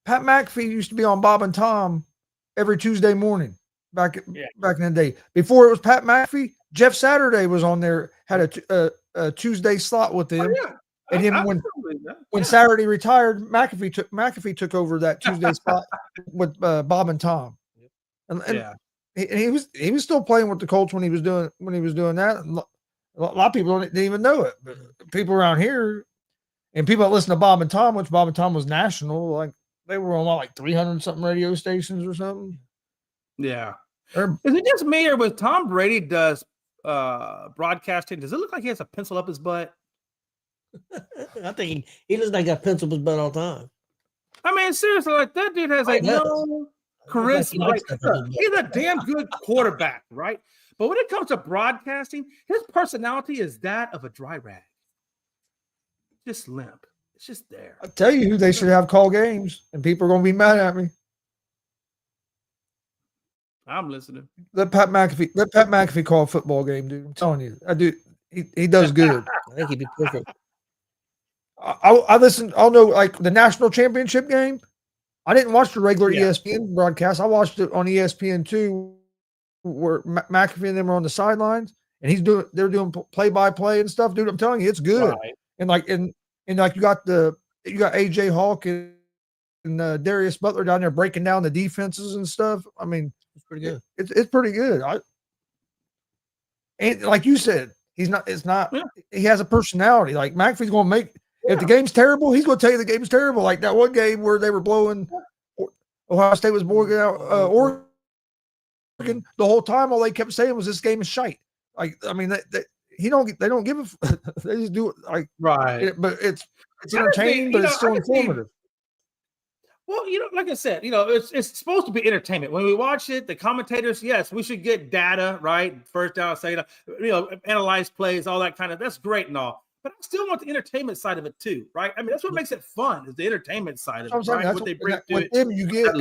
Speaker 3: Pat McAfee used to be on Bob and Tom every Tuesday morning back in the day. Before it was Pat McAfee, Jeff Saturday was on there, had a Tuesday slot with him. Oh, yeah. And when Saturday retired, McAfee took over that Tuesday spot with Bob and Tom. And he was still playing with the Colts when he was doing that. A lot of people didn't even know it, but people around here. And people that listen to Bob and Tom, which Bob and Tom was national, like they were on like 300 something radio stations or something.
Speaker 4: Yeah. Is it just me or when Tom Brady does broadcasting, does it look like he has a pencil up his butt?
Speaker 5: I think he looks like he got pencil up his butt all the time.
Speaker 4: I mean, seriously, like that dude has like no charisma. Like, he's a damn good quarterback, right? But when it comes to broadcasting, his personality is that of a dry rag. Just limp. It's just there.
Speaker 3: I'll tell you who they should have call games, and people are going to be mad at me.
Speaker 4: I'm listening.
Speaker 3: Let Pat McAfee call a football game, dude. I'm telling you, I do. He does good.
Speaker 5: I think he'd be perfect.
Speaker 3: I listen. I'll know like the national championship game. I didn't watch the regular ESPN broadcast. I watched it on ESPN2, where McAfee and them are on the sidelines, and they're doing play by play and stuff, dude. I'm telling you, it's good. Right. And like you got AJ Hawk and Darius Butler down there breaking down the defenses and stuff. I mean,
Speaker 5: it's pretty good.
Speaker 3: It's pretty good. And like you said, he has a personality. Like McAfee's going to make if the game's terrible, he's going to tell you the game's terrible. Like that one game where they were blowing Ohio State was blowing out Oregon the whole time. All they kept saying was this game is shite. Like I mean they don't give a they just do it like
Speaker 4: right.
Speaker 3: But it's entertaining, but it's still informative.
Speaker 4: Well, like I said, it's supposed to be entertainment. When we watch it, the commentators, yes, we should get data, right? First down, second down, analyze plays, all that kind of. That's great and all, but I still want the entertainment side of it too, right? I mean, that's what makes it fun is the entertainment side of it, right?
Speaker 3: That's
Speaker 4: what they bring to
Speaker 3: with
Speaker 4: it.
Speaker 3: them, you get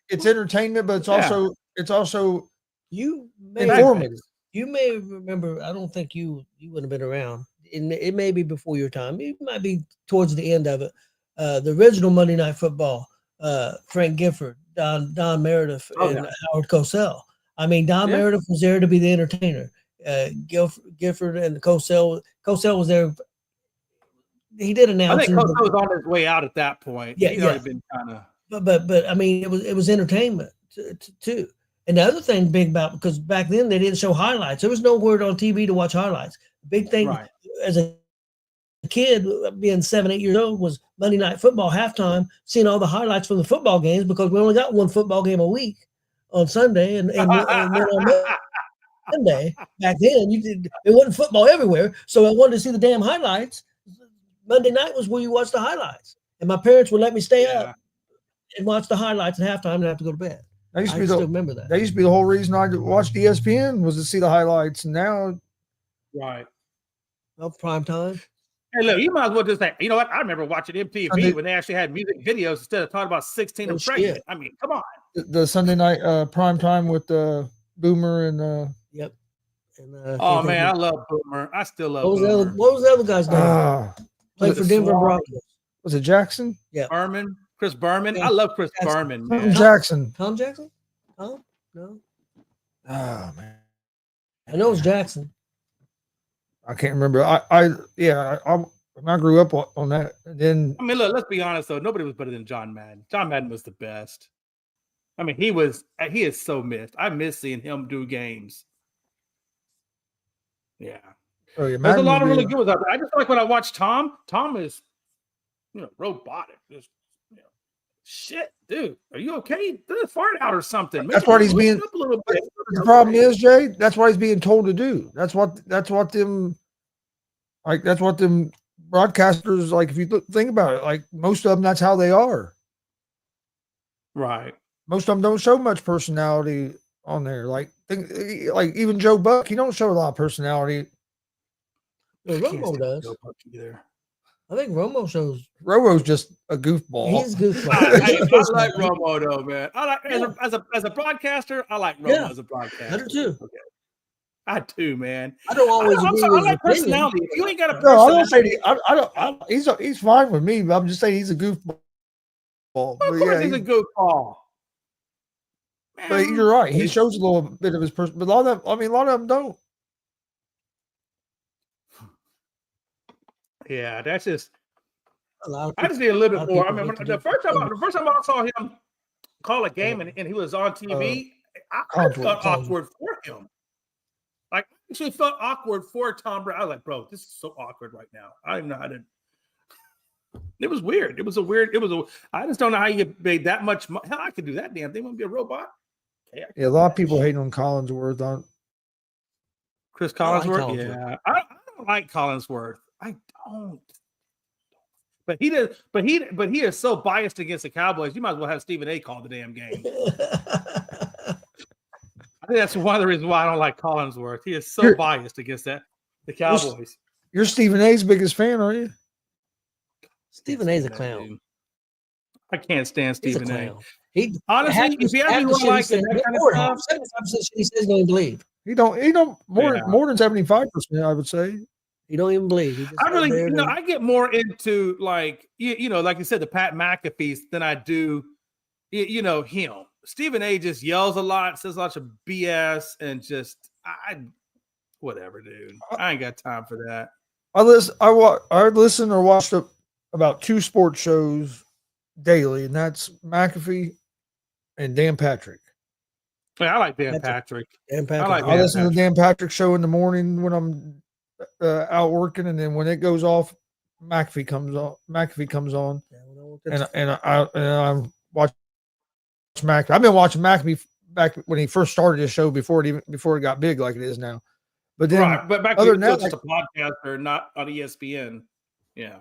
Speaker 3: it's entertainment, but it's also informative.
Speaker 5: You may remember. I don't think you wouldn't have been around. It may be before your time. It might be towards the end of it. The original Monday Night Football, Frank Gifford, Don Meredith, and Howard Cosell. I mean, Don Meredith was there to be the entertainer. Gifford and Cosell was there. He did announce.
Speaker 4: I think Cosell was on his way out at that point.
Speaker 5: Yeah,
Speaker 4: He'd already been kind of.
Speaker 5: But I mean, it was entertainment too. And the other thing big about, because back then they didn't show highlights. There was no word on TV to watch highlights. The big thing as a kid, being 7, 8 years old, was Monday Night Football halftime, seeing all the highlights from the football games, because we only got one football game a week on Sunday and then on Monday. Back then, it wasn't football everywhere, so I wanted to see the damn highlights. Monday night was where you watch the highlights, and my parents would let me stay up and watch the highlights at halftime and have to go to bed. I still remember that.
Speaker 3: That used to be the whole reason I watched ESPN, was to see the highlights. And now,
Speaker 5: well, prime time.
Speaker 4: Hey, look, you might as well just say, you know what? I remember watching MTV when they actually had music videos instead of talking about 16 and pregnant. I mean, come on.
Speaker 3: The Sunday night prime time with Boomer and
Speaker 5: Yep. And,
Speaker 4: oh man, I love Boomer. I still love Boomer.
Speaker 5: What was the other guy's name? Played for Denver Broncos.
Speaker 3: Was it Jackson?
Speaker 5: Yeah.
Speaker 4: Chris Berman. I love Chris Berman.
Speaker 3: Man. Jackson.
Speaker 5: Tom Jackson? Tom? No.
Speaker 3: Oh man.
Speaker 5: I know it's Jackson.
Speaker 3: I can't remember. I grew up on that. And then
Speaker 4: I mean, look, let's be honest though. Nobody was better than John Madden. John Madden was the best. I mean, he is so missed. I miss seeing him do games. Yeah.
Speaker 3: Oh, yeah,
Speaker 4: there's a lot of really good ones out there. I just like when I watch Tom. Tom is, robotic. Just, shit, dude. Are you okay? Did a fart out or something?
Speaker 3: That's what he's being.
Speaker 4: Up a little bit.
Speaker 3: The problem is, Jay. That's what he's being told to do. That's what them broadcasters, like. If you think about it, like most of them, that's how they are.
Speaker 4: Right.
Speaker 3: Most of them don't show much personality on there. Like even Joe Buck, he don't show a lot of personality.
Speaker 5: Well, Romo does.
Speaker 4: Either.
Speaker 5: I think Romo shows.
Speaker 3: Romo's just a goofball.
Speaker 5: He's a goofball.
Speaker 4: I like Romo though, man. I like as a broadcaster. I like Romo as a broadcaster.
Speaker 5: I do too.
Speaker 4: Okay. I do, man.
Speaker 5: I don't always agree with
Speaker 4: I like personality. If you ain't got a
Speaker 3: personality, no, I don't say he's fine with me. But I'm just saying he's a goofball.
Speaker 4: Of course, he's a goofball.
Speaker 3: But you're right. He shows a little bit of his person, but a lot of them don't.
Speaker 4: Yeah, that's just.
Speaker 5: I
Speaker 4: just need a little bit more. I mean, the first time I saw him call a game and he was on TV, I felt awkward for him. Like, I actually felt awkward for Tom Brady. I was like, bro, this is so awkward right now. I don't even know how to. It was weird. I just don't know how you get paid that much money. Hell, I could do that damn thing. Want to be a robot?
Speaker 3: Yeah, a lot of people hating on Collinsworth. On
Speaker 4: Chris Collinsworth. Yeah, I don't like Collinsworth. I don't. But he did. But he is so biased against the Cowboys. You might as well have Stephen A. call the damn game. I think that's one of the reasons why I don't like Collinsworth. He is so biased against the Cowboys.
Speaker 3: You're Stephen A.'s biggest fan, are you?
Speaker 5: Stephen A's a clown.
Speaker 4: Dude. I can't stand Stephen A.
Speaker 5: He
Speaker 4: honestly, if you have anyone like that kind of stuff,
Speaker 5: he says he don't even believe.
Speaker 3: He don't more than 75%. I would say
Speaker 5: he don't even believe.
Speaker 4: I really, I get more into like like you said, the Pat McAfee's than I do, him. Stephen A. just yells a lot, says lots of BS, and just whatever, dude. I ain't got time for that.
Speaker 3: I listen or watch about 2 sports shows daily, and that's McAfee and Dan Patrick.
Speaker 4: Yeah, I like Dan Patrick.
Speaker 3: I listen to the Dan Patrick show in the morning when I'm out working, and then when it goes off, McAfee comes on, and I watch McAfee. I've been watching McAfee back when he first started his show before it got big like it is now. But then,
Speaker 4: but back
Speaker 3: other
Speaker 4: than that,
Speaker 3: like,
Speaker 4: a podcaster, not on ESPN. Yeah.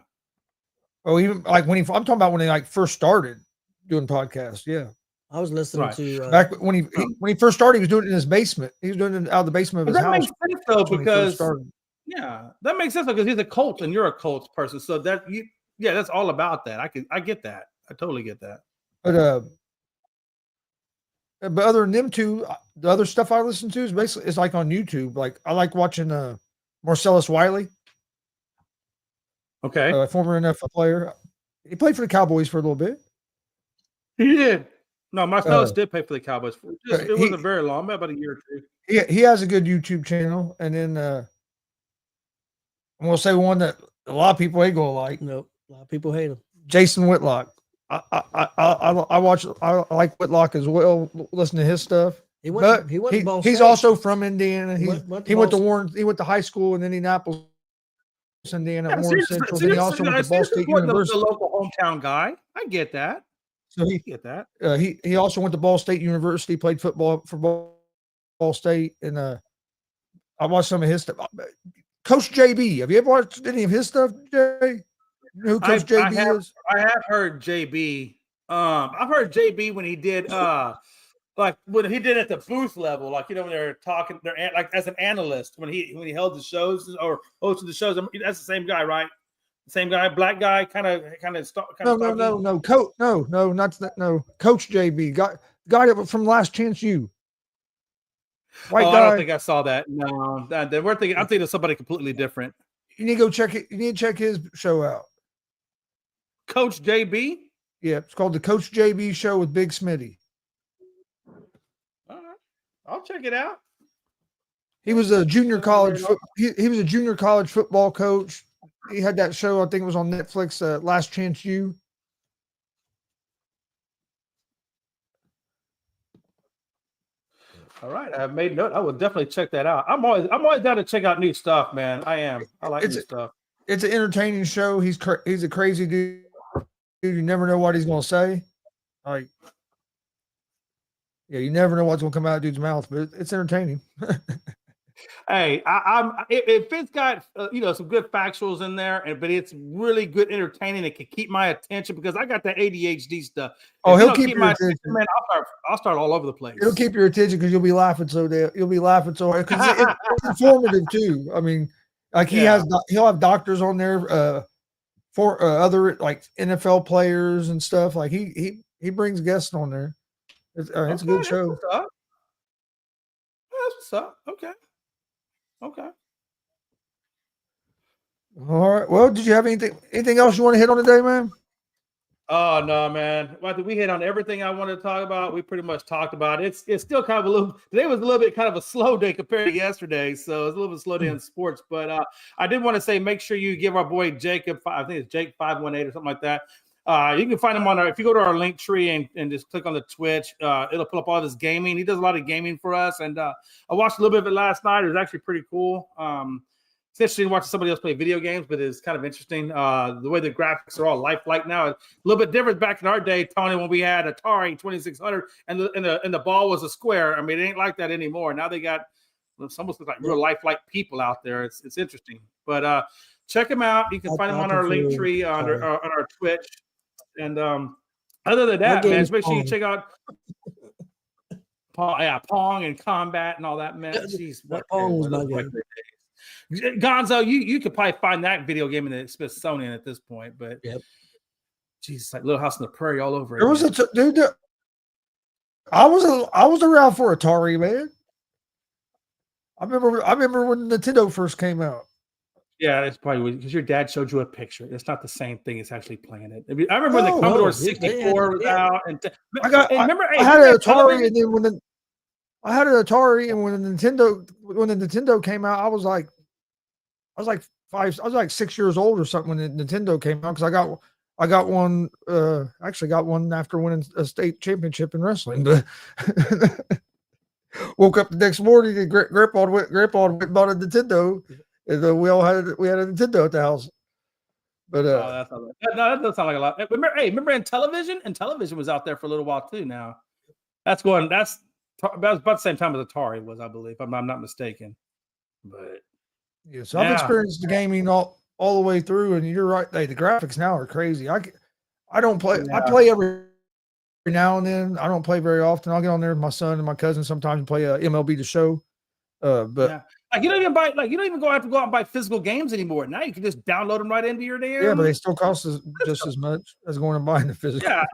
Speaker 3: Oh, even like I'm talking about when they like first started. doing podcasts. Yeah,
Speaker 5: I was listening
Speaker 4: Right.
Speaker 5: to
Speaker 3: back when he first started, he was doing it in his basement. He was doing it out of the basement of
Speaker 4: But
Speaker 3: his
Speaker 4: that
Speaker 3: house.
Speaker 4: makes sense though,
Speaker 3: when he first
Speaker 4: because
Speaker 3: started.
Speaker 4: that makes sense because he's a Colts and you're a Colts person. So that's all about that. I get that. I totally get that.
Speaker 3: But other than them two, the other stuff I listen to is basically it's like on YouTube. Like I like watching Marcellus Wiley,
Speaker 4: Okay.
Speaker 3: a former NFL player. He played for the Cowboys for a little bit.
Speaker 4: He did. No, Marcellus did pay for the Cowboys. It
Speaker 3: he-
Speaker 4: wasn't very long, about a year or two.
Speaker 3: He has a good YouTube channel, and then I'm gonna say one that a lot of people ain't gonna like.
Speaker 5: nope. A lot of people hate him.
Speaker 3: Jason Whitlock. I watch. I like Whitlock as well. Listen to his stuff.
Speaker 5: He went to Ball
Speaker 3: He's
Speaker 5: State.
Speaker 3: also from Indiana. He
Speaker 5: Went to
Speaker 3: went to
Speaker 5: Ball-
Speaker 3: Warren. He went to high school in Indianapolis, Indiana,
Speaker 4: Yeah,
Speaker 3: Warren Central. Then he also went to Ball State University.
Speaker 4: The local hometown guy. I get that.
Speaker 3: So
Speaker 4: I get that.
Speaker 3: he also went to Ball State University. Played football for Ball State, and I watched some of his stuff. Coach JB. Have you ever watched any of his stuff, Jay? You know who Coach JB is?
Speaker 4: I have heard JB. I've heard JB when he did like when he did at the booth level, like when they're talking, they're like as an analyst when he held the shows or hosted the shows. That's the same guy, right? The same guy, black guy, kind of.
Speaker 3: No. Coach, no, not that. No, Coach JB, guy from Last Chance U. White guy.
Speaker 4: I don't think I saw that. No, I'm thinking of somebody completely different.
Speaker 3: You need to go check it. You need to check his show out.
Speaker 4: Coach JB.
Speaker 3: Yeah, it's called the Coach JB Show with Big Smitty.
Speaker 4: All right, I'll check it out.
Speaker 3: He was a junior college. He was a junior college football coach. He had that show. I think it was on Netflix. Last Chance U.
Speaker 4: All right, I've made note. I will definitely check that out. I'm always down to check out new stuff, man. I am. I like new stuff.
Speaker 3: It's an entertaining show. He's a crazy dude. You never know what he's gonna say. Like, yeah, you never know what's gonna come out of dude's mouth, but it's entertaining.
Speaker 4: Hey, if it's got some good factuals in there, but it's really good entertaining, it can keep my attention because I got that ADHD stuff.
Speaker 3: Oh, he'll keep your attention.
Speaker 4: Man, I'll start all over the place.
Speaker 3: It'll keep your attention because you'll be laughing so hard because it's informative too. I mean, like he'll have doctors on there for other like NFL players and stuff. Like he brings guests on there. It's a good show.
Speaker 4: That's what's up. Okay.
Speaker 3: All right. Well, did you have anything else you want to hit on today, man?
Speaker 4: Oh no, man! Well, we hit on everything I wanted to talk about. We pretty much talked about it. It's still kind of a little. Today was a little bit kind of a slow day compared to yesterday, so it's a little bit slow day in sports. But I did want to say, make sure you give our boy Jacob. I think it's Jake 518 or something like that. You can find him on if you go to our link tree and just click on the Twitch, it'll pull up all of his gaming. He does a lot of gaming for us, and I watched a little bit of it last night. It was actually pretty cool. It's interesting watching somebody else play video games, but it's kind of interesting. The way the graphics are all lifelike now, a little bit different back in our day, Tony, when we had Atari 2600 and the ball was a square. I mean, it ain't like that anymore. Now they got it's almost like real lifelike people out there. It's interesting, but check them out. You can find them on our link tree on our Twitch. And other than that, man, make sure you check out Pong and Combat and all that, man. Jeez,
Speaker 5: Pong was my game.
Speaker 4: Gonzo, you could probably find that video game in the Smithsonian at this point, but geez, like Little House on the Prairie all over.
Speaker 3: There was dude. I was around for Atari, man. I remember when Nintendo first came out.
Speaker 4: Yeah, it's probably because your dad showed you a picture. It's not the same thing as actually playing it. I remember when the Commodore 64 was out, and I
Speaker 3: had an Atari, and then when I had an Atari, and when the Nintendo came out, I was like 6 years old or something when the Nintendo came out because I got one. Actually, got one after winning a state championship in wrestling. But woke up the next morning and Grandpa went and bought a Nintendo. And we had a Nintendo at the house. But
Speaker 4: that doesn't sound like a lot. Remember in television? And television was out there for a little while too. Now that's about the same time as Atari was, I believe, if I'm not mistaken. But
Speaker 3: yeah, so I've experienced the gaming all the way through, and you're right. The graphics now are crazy. I don't play. I play every now and then. I don't play very often. I'll get on there with my son and my cousin sometimes and play MLB The Show. But
Speaker 4: yeah. Like you don't even buy, like you don't even have to go out and buy physical games anymore. Now you can just download them right into your damn.
Speaker 3: Yeah, but they still cost just as much as going and buying the physical.
Speaker 4: Yeah,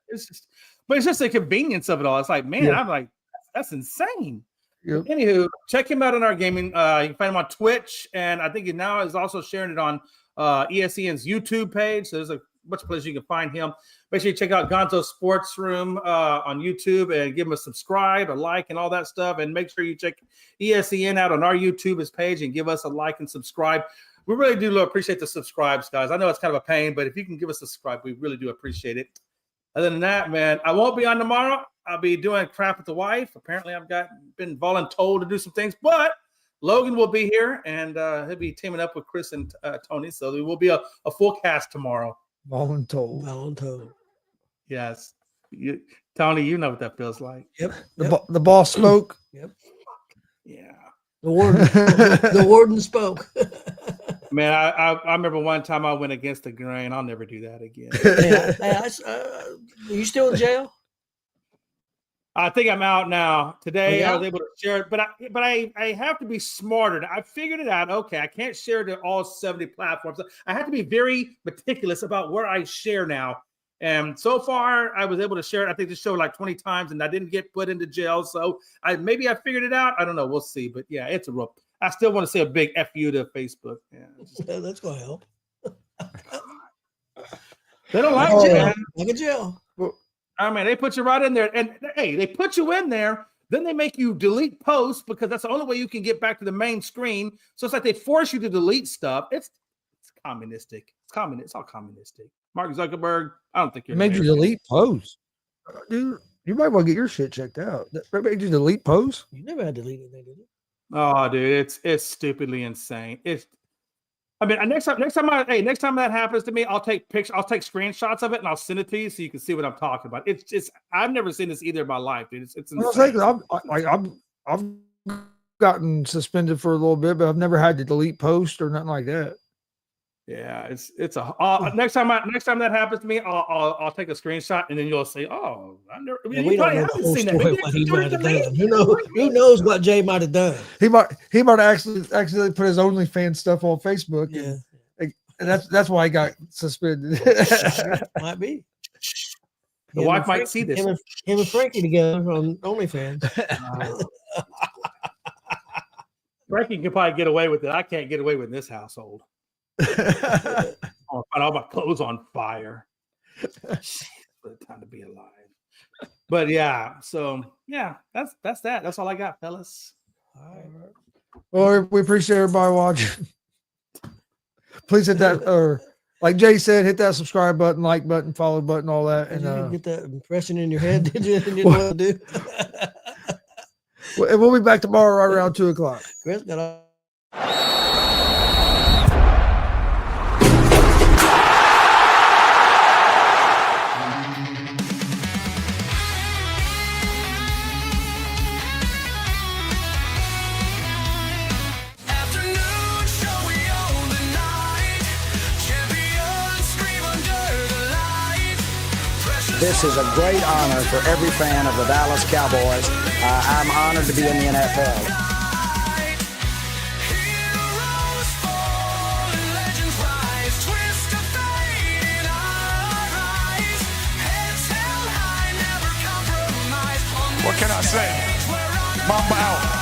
Speaker 4: it's just the convenience of it all. It's like, man, I'm like, that's insane.
Speaker 3: Yep.
Speaker 4: Anywho, check him out on our gaming. You can find him on Twitch, and I think he now is also sharing it on ESEN's YouTube page. So there's a bunch of places you can find him. Make sure you check out Gonzo's Sports Room on YouTube and give him a subscribe, a like, and all that stuff. And make sure you check ESEN out on our YouTube page and give us a like and subscribe. We really do appreciate the subscribes, guys. I know it's kind of a pain, but if you can give us a subscribe, we really do appreciate it. Other than that, man, I won't be on tomorrow. I'll be doing crap with the wife. Apparently, I've been voluntold to do some things, but Logan will be here, and he'll be teaming up with Chris and Tony. So there will be a full cast tomorrow.
Speaker 5: Voluntold.
Speaker 4: Yes. Tony, you know what that feels like.
Speaker 5: Yep.
Speaker 3: The boss spoke.
Speaker 5: Yep.
Speaker 4: Yeah.
Speaker 5: The warden spoke.
Speaker 4: Man, I remember one time I went against the grain. I'll never do that again.
Speaker 5: Are you still in jail?
Speaker 4: I think I'm out now. Today
Speaker 5: Yeah.
Speaker 4: I was able to share it, but I have to be smarter. I figured it out. Okay, I can't share to all 70 platforms. I have to be very meticulous about where I share now. And so far, I was able to share it. I think this show like 20 times, and I didn't get put into jail. So maybe I figured it out. I don't know. We'll see. But yeah, it's a rough. I still want to say a big F you to Facebook. Yeah,
Speaker 5: That's gonna help.
Speaker 4: they don't like
Speaker 5: jail.
Speaker 4: it.
Speaker 5: Like a jail.
Speaker 4: I mean, they put you right in there, and hey, they put you in there. Then they make you delete posts because that's the only way you can get back to the main screen. So it's like they force you to delete stuff. It's communistic. It's all communistic. Mark Zuckerberg, I don't think you're
Speaker 3: Made you delete posts, dude. You might want to get your shit checked out. That made you delete posts.
Speaker 5: You never had to delete anything, did you?
Speaker 4: Oh, dude, it's stupidly insane. I mean, next time that happens to me, I'll take pictures, I'll take screenshots of it, and I'll send it to you so you can see what I'm talking about. It's just I've never seen this either in my life, dude. It's insane.
Speaker 3: I've gotten suspended for a little bit, but I've never had to delete posts or nothing like that.
Speaker 4: Yeah, it's next time that happens to me, I'll take a screenshot and then you'll say, "Oh,
Speaker 5: we don't know the whole story what he might have done. Who knows what Jay might have done?
Speaker 3: He might have accidentally put his OnlyFans stuff on Facebook.
Speaker 5: Yeah,
Speaker 3: and that's why he got suspended.
Speaker 5: Might be.
Speaker 4: The wife might see this.
Speaker 5: Him and Frankie together on OnlyFans.
Speaker 4: Frankie can probably get away with it. I can't get away with this household. I'll find all my clothes on fire. What a time to be alive. But yeah, so yeah, that's that. That's all I got, fellas.
Speaker 5: All right.
Speaker 3: Well, we appreciate everybody watching. Please hit that, or like Jay said, hit that subscribe button, like button, follow button, all that.
Speaker 5: And
Speaker 3: And
Speaker 5: get that impression in your head. Did you know what to do?
Speaker 3: we'll be back tomorrow right around 2:00.
Speaker 5: Chris got all.
Speaker 1: This is a great honor for every fan of the Dallas Cowboys. I'm honored to be in the NFL.
Speaker 2: What can I say? Mamba out.